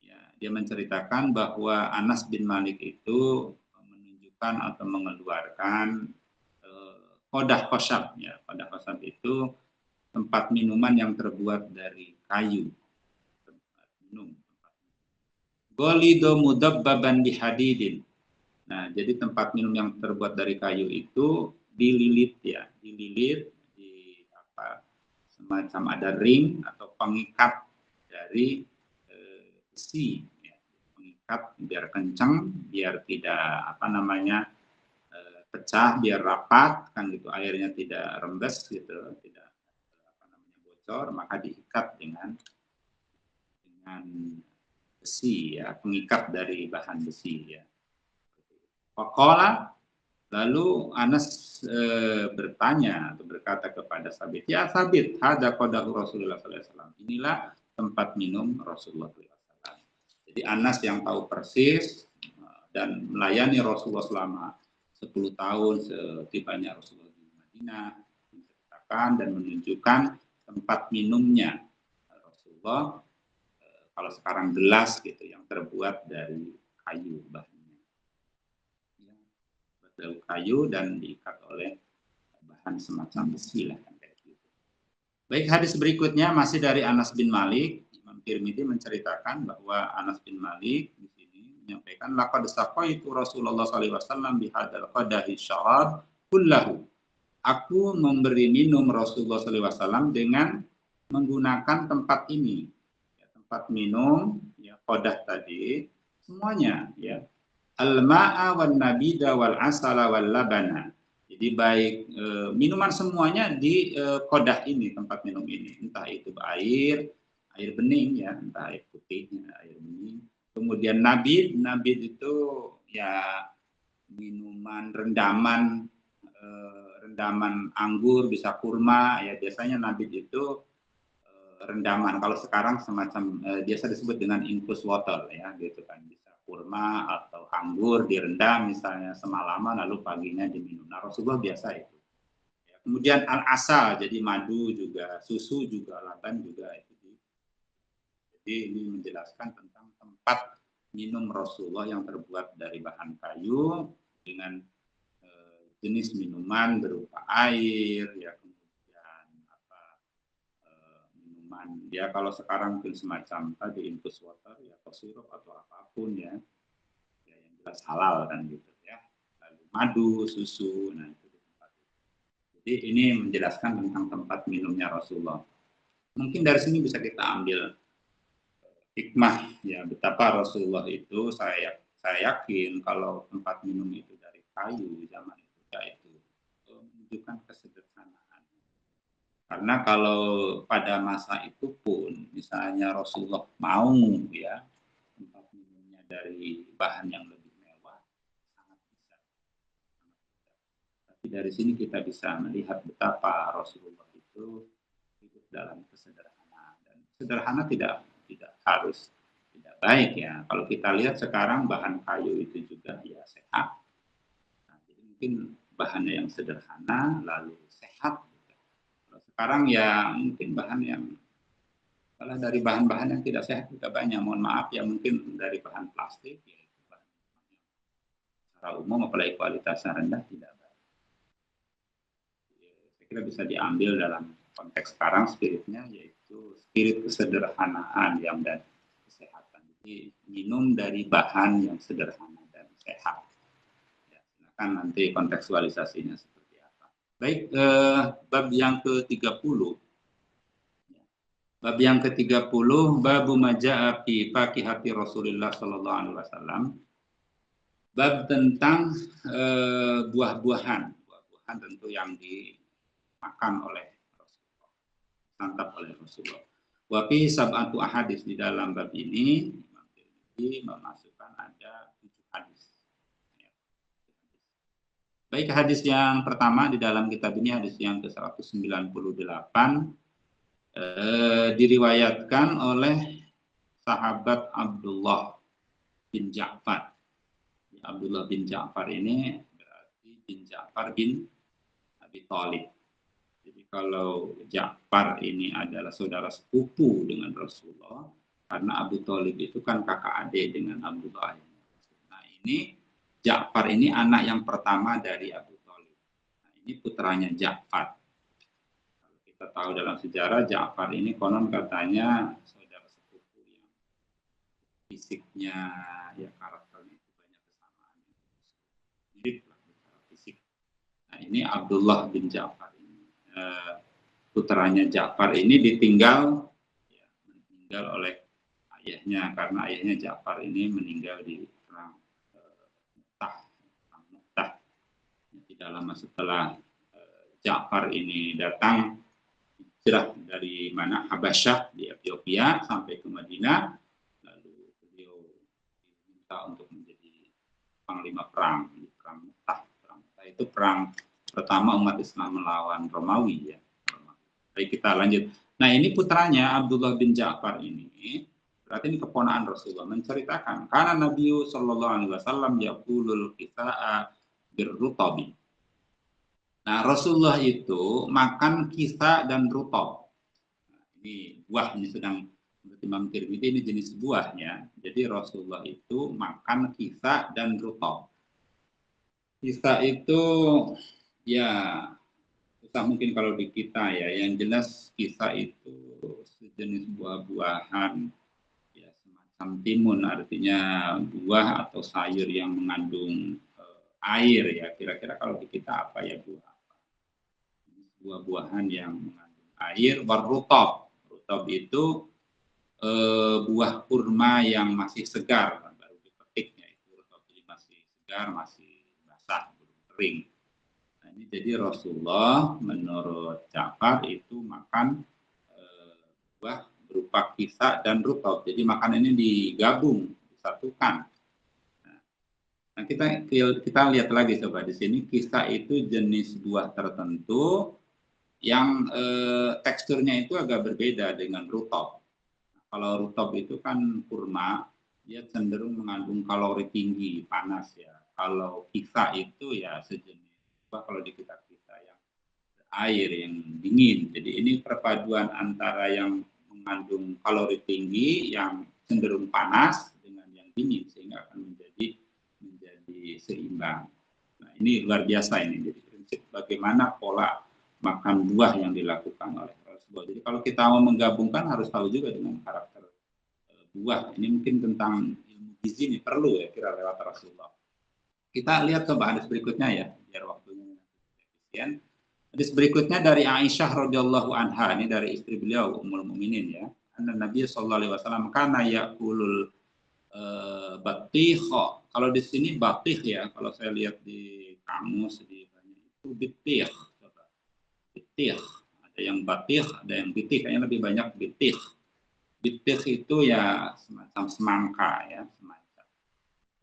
Ya, dia menceritakan bahwa Anas bin Malik itu menunjukkan atau mengeluarkan qadah khashab ya. Qadah khashab itu tempat minuman yang terbuat dari kayu. Tempat minum. Golido mudabbaban bihadidin. Nah, jadi tempat minum yang terbuat dari kayu itu dililit ya, dililit di semacam ada ring atau pengikat dari besi, ya. Pengikat biar kencang, biar tidak pecah, biar rapat kan gitu, airnya tidak rembes gitu, tidak bocor, maka diikat dengan besi ya, pengikat dari bahan besi ya. Faqala, lalu Anas bertanya atau berkata kepada Sabit, ya Sabit, hada qadahu Rasulullah sallallahu alaihi wasallam. Inilah tempat minum Rasulullah sallallahu alaihi wasallam. Jadi Anas yang tahu persis dan melayani Rasulullah selama 10 tahun setibanya Rasulullah di Madinah, menceritakan dan menunjukkan tempat minumnya Rasulullah. Kalau sekarang gelas gitu yang terbuat dari kayu bahannya, ya, dari kayu dan diikat oleh bahan semacam besi lah kan kayak gitu. Baik, hadis berikutnya masih dari Anas bin Malik. Imam Tirmidzi menceritakan bahwa Anas bin Malik di sini menyampaikan laqad saqaitu Rasulullah sallallahu alaihi wasallam bihadzal qadahi syarab kullahu. Aku memberi minum Rasulullah sallallahu alaihi wasallam dengan menggunakan tempat ini. Tempat minum ya, qadah tadi semuanya ya, al-ma'a wan nabida wal asala wal labana. Jadi baik minuman semuanya di qadah ini, tempat minum ini, entah itu air bening ya, entah air putih, air bening Kemudian nabid itu ya minuman rendaman anggur, bisa kurma, ya biasanya nabid itu rendaman. Kalau sekarang semacam biasa disebut dengan infus water ya gitu kan, bisa kurma atau anggur direndam misalnya semalaman lalu paginya diminum. Nah, Rasulullah biasa itu. Ya, kemudian al-asal, jadi madu juga, susu juga, laban juga itu. Jadi ini menjelaskan tentang tempat minum Rasulullah yang terbuat dari bahan kayu dengan jenis minuman berupa air, ya kemudian minuman. Ya kalau sekarang mungkin semacam tadi infus water, ya atau sirup atau apapun ya, ya yang jelas halal kan gitu ya. Lalu madu, susu, nah itu di tempat itu. Jadi ini menjelaskan tentang tempat minumnya Rasulullah. Mungkin dari sini bisa kita ambil hikmah ya betapa Rasulullah itu saya yakin kalau tempat minum itu dari kayu zaman itu ya itu menunjukkan kesederhanaan. Karena kalau pada masa itu pun misalnya Rasulullah mau ya tempat minumnya dari bahan yang lebih mewah, sangat bisa. Tapi dari sini kita bisa melihat betapa Rasulullah itu hidup dalam kesederhanaan, dan sederhana tidak harus tidak baik ya. Kalau kita lihat sekarang bahan kayu itu juga ya sehat. Nah, jadi mungkin bahannya yang sederhana lalu sehat. Kalau sekarang ya mungkin bahan yang kalau dari bahan-bahan yang tidak sehat juga banyak. Mohon maaf ya, mungkin dari bahan plastik ya itu bahan yang secara umum apalagi kualitasnya rendah tidak baik. Ya, saya kira bisa diambil dalam konteks sekarang spiritnya yaitu spirit kesederhanaan yang dan kesehatan. Jadi minum dari bahan yang sederhana dan sehat. Ya, silakan nanti kontekstualisasinya seperti apa. Baik, bab yang ke-30. Bab yang ke-30, bab maja'a fi fakihati Rasulullah sallallahu alaihi wasallam. Bab tentang buah-buahan. Buah-buahan tentu yang dimakan oleh Rasulullah, santap oleh Rasulullah. Wa fi sab'atu ahadits, di dalam bab ini Imam Tirmidzi memasukkan ada 7 hadis. Baik, hadis yang pertama di dalam kitab ini hadis yang ke-198 diriwayatkan oleh sahabat Abdullah bin Ja'far. Abdullah bin Ja'far ini berarti bin Ja'far bin Abi Thalib. Jadi kalau Ja'far ini adalah saudara sepupu dengan Rasulullah, karena Abu Thalib itu kan kakak adik dengan Abdullah. Nah ini Ja'far ini anak yang pertama dari Abu Thalib. Nah ini putranya Ja'far. Kalau kita tahu dalam sejarah Ja'far ini konon katanya saudara sepupu yang fisiknya ya karakternya itu banyak kesamaan. Mirip lah secara fisik. Nah ini Abdullah bin Ja'far ini putranya Ja'far ini ditinggal oleh ayahnya, karena ayahnya Ja'far ini meninggal di perang Mu'tah. Tidak lama setelah Ja'far ini datang hijrah dari mana, Habasyah di Ethiopia sampai ke Madinah, lalu beliau diminta untuk menjadi panglima perang di perang Mu'tah. Perang Mu'tah itu perang pertama umat Islam melawan Romawi ya. Baik, kita lanjut. Nah ini putranya Abdullah bin Ja'far ini, berarti ini keponakan Rasulullah, menceritakan karena Nabi Shallallahu Alaihi Wasallam yaqulul kisa'a birrutabi. Nah Rasulullah itu makan kisa dan rutab. Nah, ini buah, ini sedang Imam Tirmidzi, ini jenis buahnya. Jadi Rasulullah itu makan kisa dan rutab. Kisa itu ya mungkin kalau di kita ya, yang jelas kisa itu sejenis buah-buahan ya semacam timun, artinya buah atau sayur yang mengandung air ya. Kira-kira kalau di kita apa ya, buah-buahan yang mengandung air. Warutab, rutab itu buah kurma yang masih segar, baru dipetiknya itu rutab, jadi masih segar, masih basah, belum kering. Nah, ini jadi Rasulullah menurut Ja'far itu makan buah berupa kisa dan rutab. Jadi makan ini digabung disatukan. Nah, kita lihat lagi coba di sini, kisah itu jenis buah tertentu yang teksturnya itu agak berbeda dengan rutob. Kalau rutob itu kan kurma, dia cenderung mengandung kalori tinggi, panas ya. Kalau kisah itu ya sejenis, kalau di kita yang air yang dingin. Jadi ini perpaduan antara yang mengandung kalori tinggi, yang cenderung panas dengan yang dingin, sehingga akan menjadi seimbang. Nah, ini luar biasa ini. Jadi prinsip bagaimana pola makan buah yang dilakukan oleh Rasulullah. Jadi kalau kita mau menggabungkan harus tahu juga dengan karakter buah. Ini mungkin tentang ilmu gizi ini perlu ya kira lewat Rasulullah. Kita lihat coba hadis berikutnya ya, biar waktunya efisien. Hadis berikutnya dari Aisyah radhiyallahu anha, ini dari istri beliau Ummul Mukminin ya. Anna Nabi sallallahu alaihi wasallam kana yaqulul batikh. Kalau di sini batikh ya, kalau saya lihat di kamus di itu bitikh. Bitikh. Ada yang batikh, ada yang bitikh, kayaknya lebih banyak bitikh. Bitikh itu ya semacam semangka ya, semacam.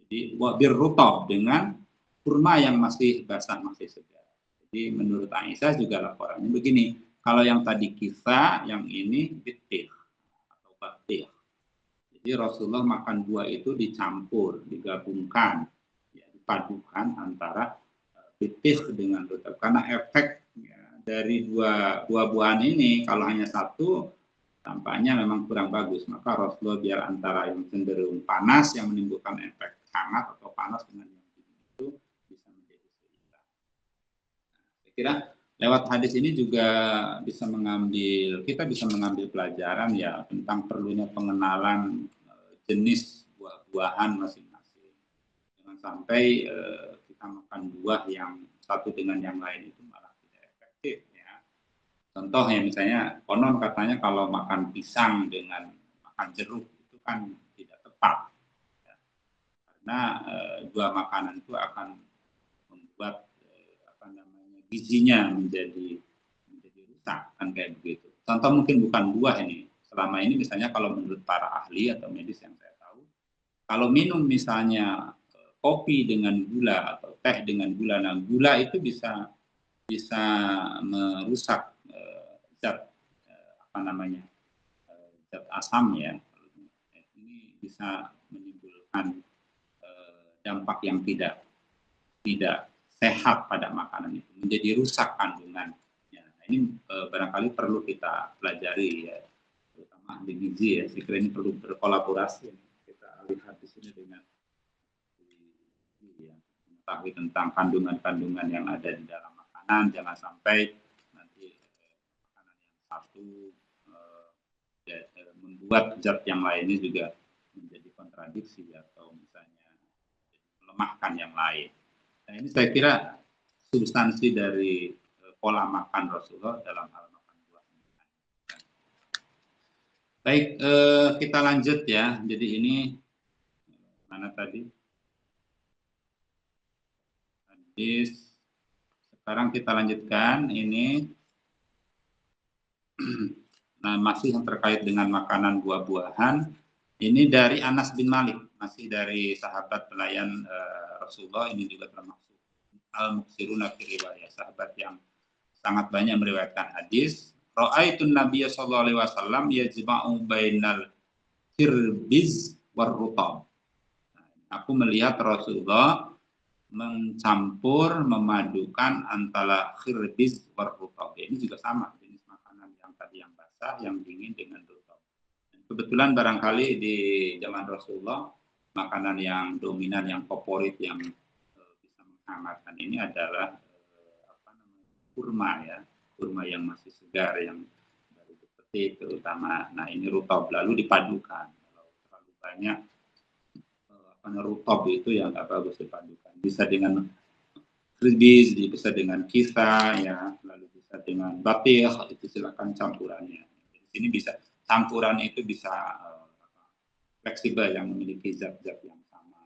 Jadi bir rutab dengan kurma yang masih basah, masih segar. Jadi menurut Aisyah juga laporannya begini, kalau yang tadi kisah, yang ini bitikh atau batikh. Jadi Rasulullah makan buah itu dicampur, digabungkan, ya, dipadukan antara bitikh dengan rutab. Karena efek ya, dari dua buah-buahan ini, kalau hanya satu, tampaknya memang kurang bagus. Maka Rasulullah biar antara yang cenderung panas, yang menimbulkan efek hangat atau panas dengan yang dingin itu bisa menjadi seimbang. Saya kira lewat hadis ini juga kita bisa mengambil pelajaran ya tentang perlunya pengenalan jenis buah-buahan masing-masing. Jangan sampai kita makan buah yang satu dengan yang lain itu malah tidak efektif ya. Contoh ya misalnya konon katanya kalau makan pisang dengan makan jeruk itu kan tidak tepat. Ya. Karena dua makanan itu akan membuat gizinya menjadi rusak kan kayak begitu. Contoh mungkin bukan buah ini. Selama ini misalnya kalau menurut para ahli atau medis yang saya tahu, kalau minum misalnya kopi dengan gula atau teh dengan gula, nah gula itu bisa merusak zat zat asam ya. Ini bisa menimbulkan dampak yang tidak sehat pada makanan itu, menjadi rusak kandungan. Ya, ini barangkali perlu kita pelajari ya, terutama ahli gizi ya. Saya kira ini perlu berkolaborasi. Kita lihat di sini dengan mengetahui tentang kandungan-kandungan yang ada di dalam makanan, jangan sampai nanti makanan yang satu membuat zat yang lainnya juga menjadi kontradiksi atau misalnya melemahkan yang lain. Nah, ini saya kira substansi dari pola makan Rasulullah dalam hal makan buah. Baik, kita lanjut ya. Jadi ini mana tadi? Hadis. Sekarang kita lanjutkan ini. Nah, masih yang terkait dengan makanan buah-buahan. Ini dari Anas bin Malik, masih dari sahabat pelayan Rasulullah. Ini juga termasuk al-muksiruna fi riwayah, sahabat yang sangat banyak meriwayatkan hadis. Ra'aitun Nabiyya sallallahu alaihi wasallam yajma'u bainal khirbiz war rutab. Aku melihat Rasulullah mencampur, memadukan antara khirbiz war rutab. Ini juga sama jenis makanan yang tadi yang basah, yang dingin dengan rutab. Kebetulan barangkali di zaman Rasulullah makanan yang dominan, yang favorit, yang menghangatkan ini adalah kurma ya, kurma yang masih segar, yang baru dipetik terutama. Nah ini rutab lalu dipadukan. Kalau terlalu banyak rutab itu yang nggak bagus dipadukan. Bisa dengan khirbiz, bisa dengan kisah ya, lalu bisa dengan batikh, itu silakan campurannya. Di sini bisa campuran itu bisa fleksibel yang memiliki zat-zat yang sama.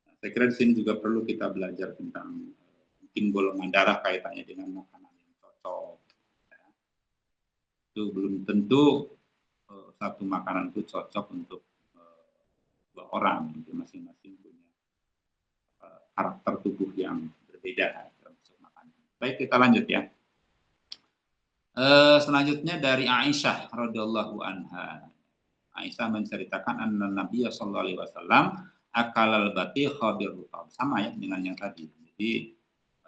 Nah, saya kira di sini juga perlu kita belajar tentang mungkin golongan darah kaitannya dengan makanan yang cocok. Ya. Itu belum tentu satu makanan itu cocok untuk dua orang, masing-masing punya karakter tubuh yang berbeda termasuk makanan. Baik, kita lanjut ya. Selanjutnya dari Aisyah radhiyallahu anha. Aisyah menceritakan anna Nabi sallallahu alaihi wasallam akalal batikha birrutab. Sama ya dengan yang tadi. Jadi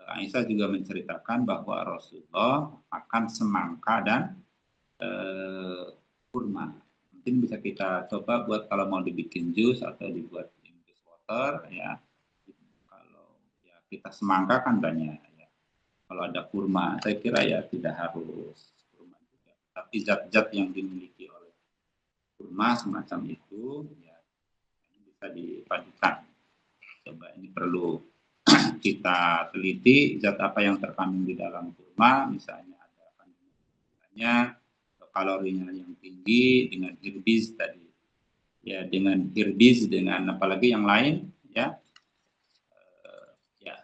Aisyah juga menceritakan bahwa Rasulullah makan semangka dan kurma. Mungkin bisa kita coba buat kalau mau dibikin jus atau dibuat jus water ya. Kalau ya kita semangka kan banyak ya. Kalau ada kurma, saya kira ya tidak harus kurma juga. Tapi zat-zat yang dimiliki oleh kurma semacam itu ya ini bisa dipadukan. Coba ini perlu kita teliti zat apa yang terkandung di dalam kurma, misalnya ada kandungannya kalorinya yang tinggi dengan herbis tadi. Ya, dengan herbis dengan apalagi yang lain ya. Ya.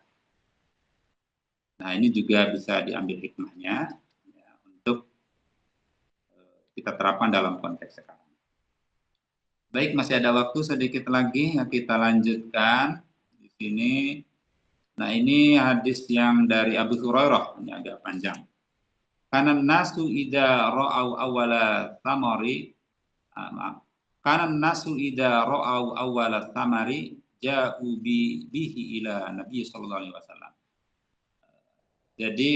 Nah, ini juga bisa diambil hikmahnya ya, untuk kita terapkan dalam konteks sekarang. Baik, masih ada waktu sedikit lagi ya, kita lanjutkan di sini. Nah, ini hadis yang dari Abu Hurairah, ini agak panjang. Karena nasu ida ra'au awala tamari, karena nasu ida ra'au awala tamari ja'u bihi ila Nabi sallallahu alaihi wasallam. Jadi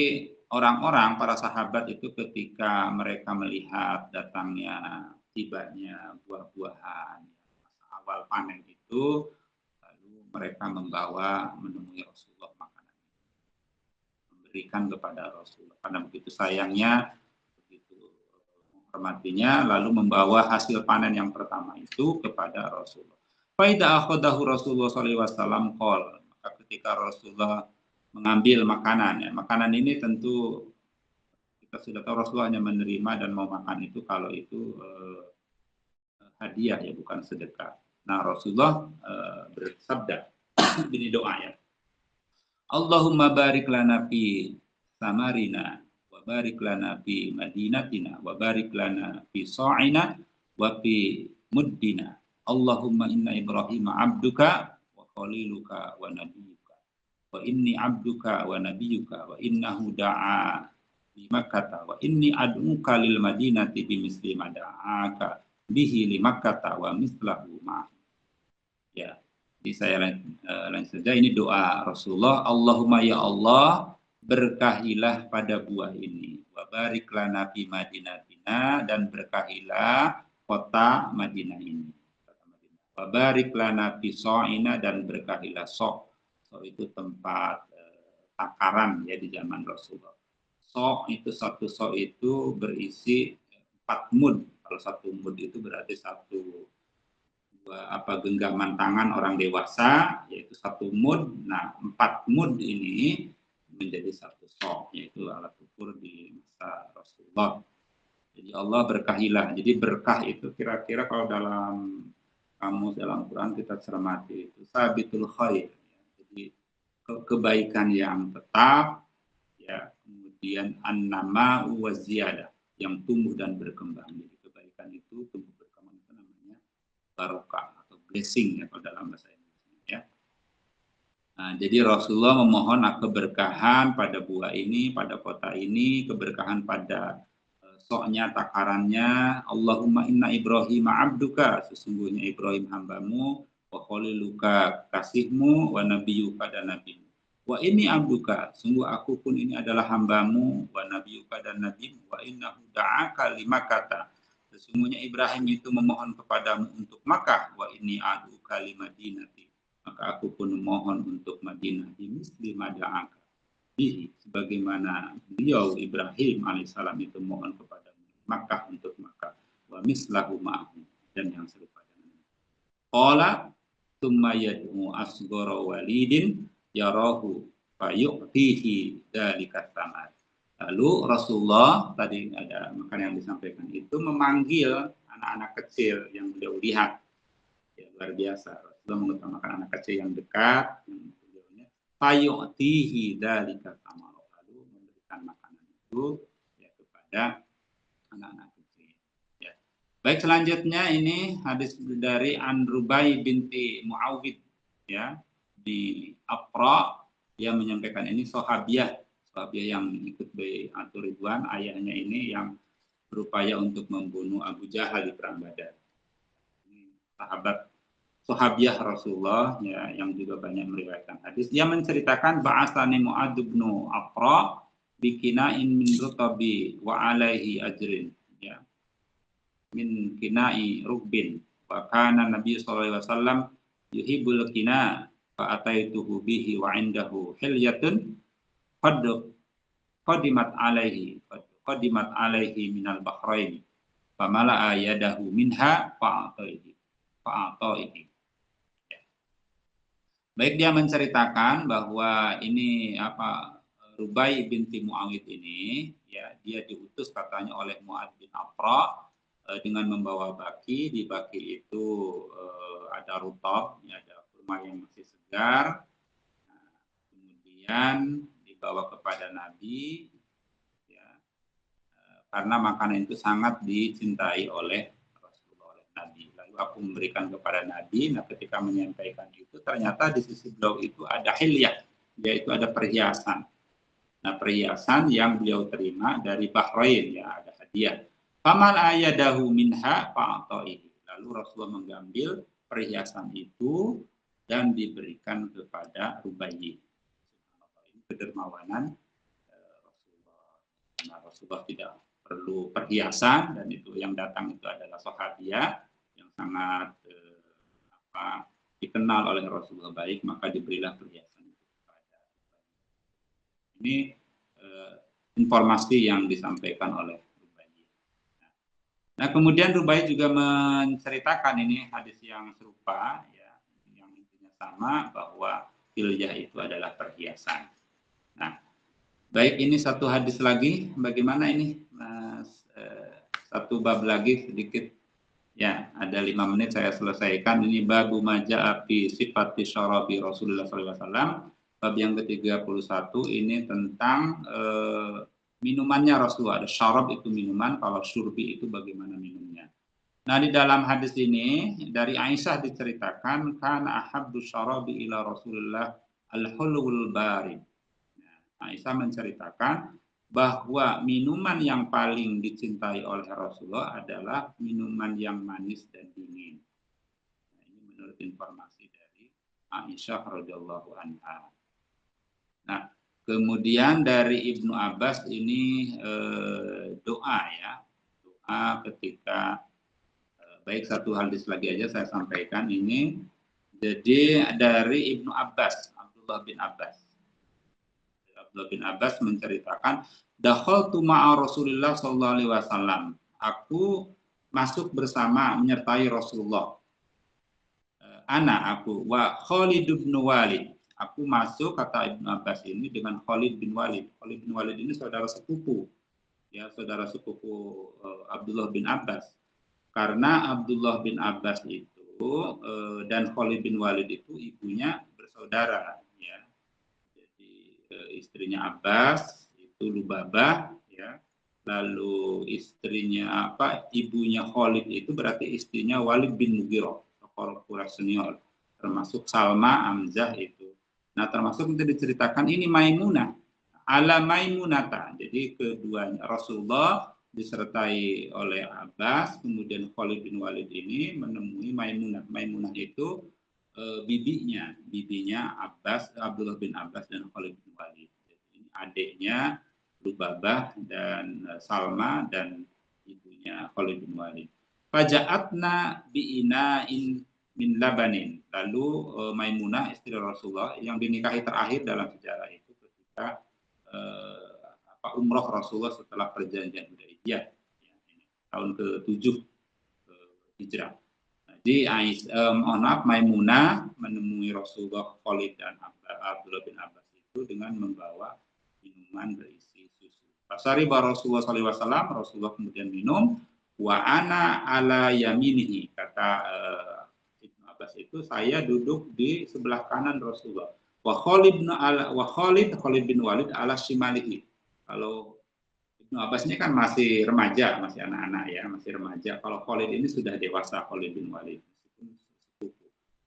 orang-orang para sahabat itu ketika mereka melihat datangnya tibanya buah-buahan awal panen itu, lalu mereka membawa menemui Rasulullah makanan, memberikan kepada Rasulullah karena begitu sayangnya, begitu menghormatinya, lalu membawa hasil panen yang pertama itu kepada Rasulullah. Faida akhadahu Rasulullah SAW qol, maka ketika Rasulullah mengambil makanan ya, makanan ini tentu kita sudah tahu Rasulullah hanya menerima dan mau makan itu kalau itu hadiah ya, bukan sedekah. Nah, Rasulullah bersabda ini doa ya. Allahumma barik lana fi samarina wa barik lana fi madinatina wa barik lana fi sa'ina wa fi muddina. Allahumma inna Ibrahim abduka wa khaliluka wa nabiyuka wa inni abduka wa nabiyuka wa innahu da'a di Makkah wa inni ad'uka lil madinati bimisli ma da'aka bihi li Makkah wa mislahu ma. Ya, jadi saya langsung saja ini doa Rasulullah. Allahumma ya Allah, berkahilah pada buah ini. Wa barik lana fi madinatina, dan berkahilah kota Madinah ini. Wa barik lana fi sa'ina, dan berkahilah So' itu tempat takaran ya di zaman Rasulullah. Itu satu itu berisi 4 mud. Kalau 1 mud itu berarti genggaman tangan orang dewasa, yaitu 1 mud. Nah, 4 mud ini menjadi 1 sok, yaitu alat ukur di masa Rasulullah. Jadi Allah berkahilah. Jadi berkah itu kira-kira kalau dalam kamus dalam Quran kita cermati itu sabitul khair. Jadi kebaikan yang tetap, ya, kemudian an-nama wa ziyadah, yang tumbuh dan berkembang. Jadi kebaikan itu tumbuh berkembang, itu namanya barokah atau blessing ya kalau dalam bahasa Indonesia ya. Nah, jadi Rasulullah memohon keberkahan pada buah ini, pada kota ini, keberkahan pada soknya, takarannya. Allahumma inna Ibrahim abduka, sesungguhnya Ibrahim hambamu, wa khaliluka kasihmu, wa nabiyuka dan nabimu. Wa ini abduka, sungguh aku pun ini adalah hambamu, wa nabiyuka dan nabimu, wa innahu da'aka lima kata. Sesungguhnya Ibrahim itu memohon kepadamu untuk Makkah, wa ini adu kalimadinati, maka aku pun memohon untuk Madinah di misli mada'aka bihi, sebagaimana beliau Ibrahim alaihissalam itu mohon kepada Makkah untuk Makkah, wa mislahu ma'ahu, dan yang serupa dengan qala tsumma yad'u asghara walidin yarahu fayu'tihi dzalika tsamar. Lalu Rasulullah, tadi ada makanan yang disampaikan itu, memanggil anak-anak kecil yang beliau lihat. Ya, luar biasa. Rasulullah mengutamakan anak kecil yang dekat, yang beliaunya fayu'tihi dzalika tsamar, lalu memberikan makanan itu ya kepada anak-anak kecil. Ya. Baik, selanjutnya ini hadis dari Rubai binti Muawid, ya, di Afra. Dia menyampaikan ini sahabiah yang ikut Bai'atul Ridwan, ayahnya ini yang berupaya untuk membunuh Abu Jahal di perang Badar. Sahabat sahabiah Rasulullah, ya, yang juga banyak meriwayatkan hadis. Dia menceritakan ba'asani Mu'adz bin Afra bikina'in min rutabi wa alaihi ajrin, ya, min kinai rubbin wa kana Nabi sallallahu alaihi wasallam yuhibbul kina fa ataituhu bihi wa indahu hilyatun qad qadimat alaihi minal bahrain famala ayadahu minha fa'ataihi. Baik, dia menceritakan bahwa ini Rubai binti Muawid ini, ya, dia diutus katanya oleh Mu'adz bin Afra dengan membawa baki. Di baki itu ada rutab, ya, ada kurma yang masih segar. Nah, kemudian dibawa kepada Nabi, ya, karena makanan itu sangat dicintai oleh Rasulullah, oleh Nabi. Lalu aku memberikan kepada Nabi. Nah, ketika menyampaikan itu, ternyata di sisi beliau itu ada hilyah, yaitu ada perhiasan. Nah, perhiasan yang beliau terima dari Bahrain, ya, ada hadiah. Famal ayadahu minha fa'ataihi. Lalu Rasulullah mengambil perhiasan itu dan diberikan kepada Rubai. Kedermawanan Rasulullah. Nah, Rasulullah tidak perlu perhiasan, dan itu yang datang itu adalah sahabiah yang sangat dikenal oleh Rasulullah baik, maka diberilah perhiasan itu kepada. Ini informasi yang disampaikan oleh Rubai. Nah, kemudian Rubai juga menceritakan ini hadis yang serupa, ya, yang intinya sama, bahwa hilyah itu adalah perhiasan. Nah, baik, ini satu hadis lagi. Bagaimana ini, Mas? Satu bab lagi sedikit, ya, ada 5 menit saya selesaikan. Ini babu maja'a fi sifati syarabi Rasulullah SAW. Bab yang ke-31 ini tentang minumannya Rasulullah. Ada syarab itu minuman, kalau syurbi itu bagaimana minumnya. Nah, di dalam hadis ini dari Aisyah diceritakan, kana ahabbu syarabi ila Rasulullah al-hulwul barid. Aisyah menceritakan bahwa minuman yang paling dicintai oleh Rasulullah adalah minuman yang manis dan dingin. Nah, ini menurut informasi dari Aisyah radhiyallahu anha. Nah, kemudian dari Ibnu Abbas ini doa, ya, doa ketika baik, satu hadis lagi aja saya sampaikan ini. Jadi dari Ibnu Abbas, Abdullah bin Abbas menceritakan, dakhaltu ma'a Rasulillah sallallahu alaihi wasallam. Aku masuk bersama, menyertai Rasulullah. Aku wa Khalid bin Walid. Aku masuk, kata Ibnu Abbas ini, dengan Khalid bin Walid. Khalid bin Walid ini saudara sepupu, ya, saudara sepupu Abdullah bin Abbas. Karena Abdullah bin Abbas itu dan Khalid bin Walid itu ibunya bersaudara, ya. Jadi istrinya Abbas itu Lubabah, ya. Lalu istrinya ibunya Khalid itu berarti istrinya Walid bin Mughirah, tokoh Quraisy senior, termasuk Salma, Hamzah itu. Nah, termasuk itu diceritakan ini Maimunah, ala Maimunata. Jadi keduanya Rasulullah disertai oleh Abbas, kemudian Khalid bin Walid ini menemui Maimunah. Maimunah itu bibinya Abbas, Abdullah bin Abbas dan Khalid bin Walid. Jadi adiknya Lubabah dan Salma dan ibunya Khalid bin Walid. Faja'atna bi'ina'in min labanin. Lalu Maimunah istri Rasulullah yang dinikahi terakhir dalam sejarah itu ketika umroh Rasulullah setelah perjanjian Hudaybiyah, ya, tahun ke-7 Hijrah. Jadi Maimunah menemui Rasulullah, Khalid dan Abdullah bin Abbas itu dengan membawa minuman berisi susu. Fasariba Rasulullah SAW, Rasulullah kemudian minum. Wa ana ala yaminihi, kata Ibnu Abbas itu, saya duduk di sebelah kanan Rasulullah. Wa Khalid bin Walid ala shimalihi. Kalau Ibnu Abbas ini kan masih remaja, masih anak-anak ya, masih remaja. Kalau Khalid ini sudah dewasa, Khalid bin Walid.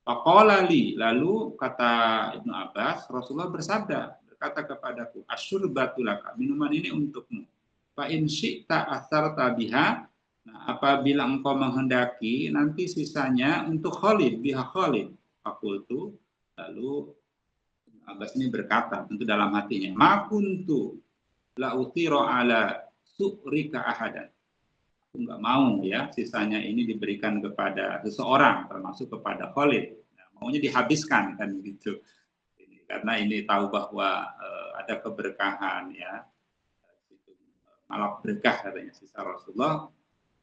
Faqala li, lalu kata Ibnu Abbas, Rasulullah bersabda, berkata kepadaku, asyurbatu laka, minuman ini untukmu. Fa in syi'ta asarta biha, nah, apabila engkau menghendaki, nanti sisanya untuk Khalid, biha Khalid. Fakultu, lalu Ibnu Abbas ini berkata, tentu dalam hatinya, ma kuntu la utiro ala su'rika ahadan. Aku nggak mau ya sisanya ini diberikan kepada seseorang, termasuk kepada Khalid. Nah, maunya dihabiskan kan gitu. Karena ini tahu bahwa ada keberkahan ya, malak berkah katanya sisa Rasulullah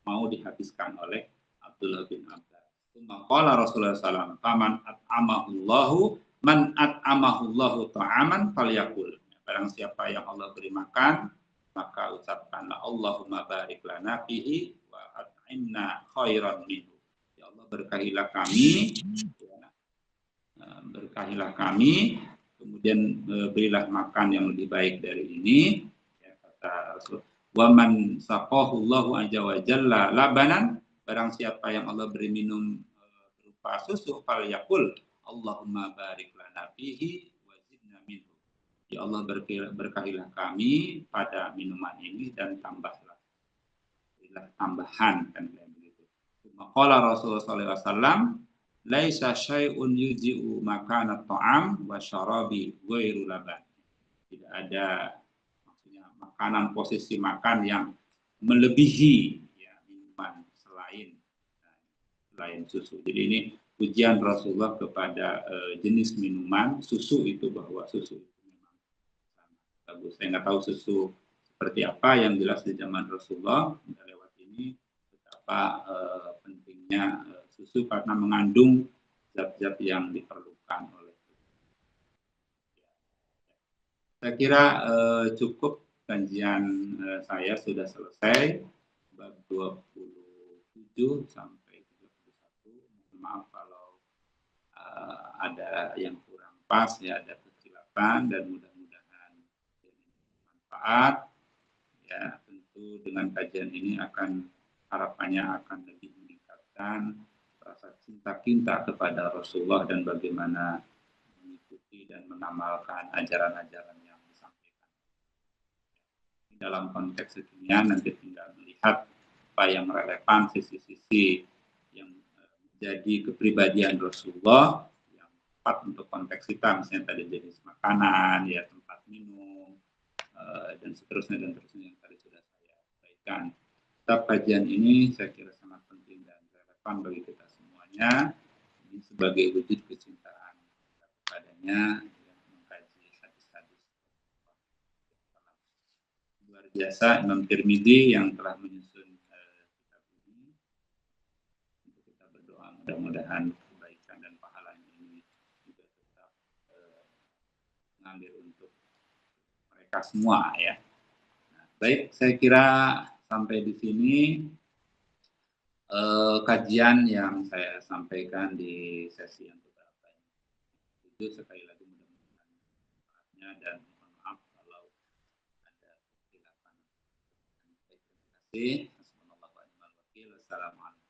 mau dihabiskan oleh Abdullah bin Abbas. Maqala Rasulullah SAW, "Faman at'amahullahu man at'amahullahu ta'aman falyakul." Barang siapa yang Allah beri makan, maka ucapkanlah Allahumma barik lana fihi wa at'imna khairan minhu. Ya Allah berkahilah kami, berkahilah kami, kemudian berilah makan yang lebih baik dari ini. Ya, kata Rasul, wa man saqahullahu azza wa jalla labanan, barang siapa yang Allah beri minum berupa susu, fal yakul Allahumma barik lana fihi wa zidna minhu. Ya Allah berkahilah kami pada minuman ini dan tambahlah tambahan kan begitu. Maqala Rasulullah sallallahu alaihi wasallam, laisa syai'un yuji'u makana ta'am wa syarabi ghairu laban. Tidak ada maksudnya makanan, posisi makan yang melebihi ya, minuman selain susu. Jadi ini pujian Rasulullah kepada jenis minuman susu itu, bahwa susu itu memang sangat bagus. Saya nggak tahu susu seperti apa, yang jelas di zaman Rasulullah lewat ini betapa pentingnya susu karena mengandung zat-zat yang diperlukan oleh tubuh. Saya kira cukup kajian saya sudah selesai bab 27 sampai 31. Mohon maaf kalau ada yang kurang pas ya, ada kesilapan, dan mudah-mudahan bermanfaat. Ya, tentu dengan kajian ini harapannya akan lebih meningkatkan rasa cinta kepada Rasulullah dan bagaimana mengikuti dan mengamalkan ajaran-ajaran yang disampaikan. Dalam konteks kekinian nanti tinggal melihat apa yang relevan, sisi-sisi yang menjadi kepribadian Rasulullah yang tepat untuk konteks kita, misalnya tadi jenis makanan, ya tempat minum, dan seterusnya yang tadi sudah saya sampaikan. Tetap kajian ini saya kira sangat penting dan relevan bagi kita semuanya. Ini sebagai wujud kecintaan kepadanya yang mengkaji hadis-hadis. Luar biasa Imam Tirmidzi yang telah menyusun kitab ini. Untuk kita berdoa mudah-mudahan kebaikan dan pahalanya ini juga tetap mengalir untuk mereka semua ya. Nah, baik, saya kira sampai di sini kajian yang saya sampaikan di sesi yang beberapa ini. Itu sekali lagi mudah-mudahan manfaatnya, dan mohon maaf kalau ada kesilapan. Terima kasih. Assalamualaikum warahmatullahi wabarakatuh.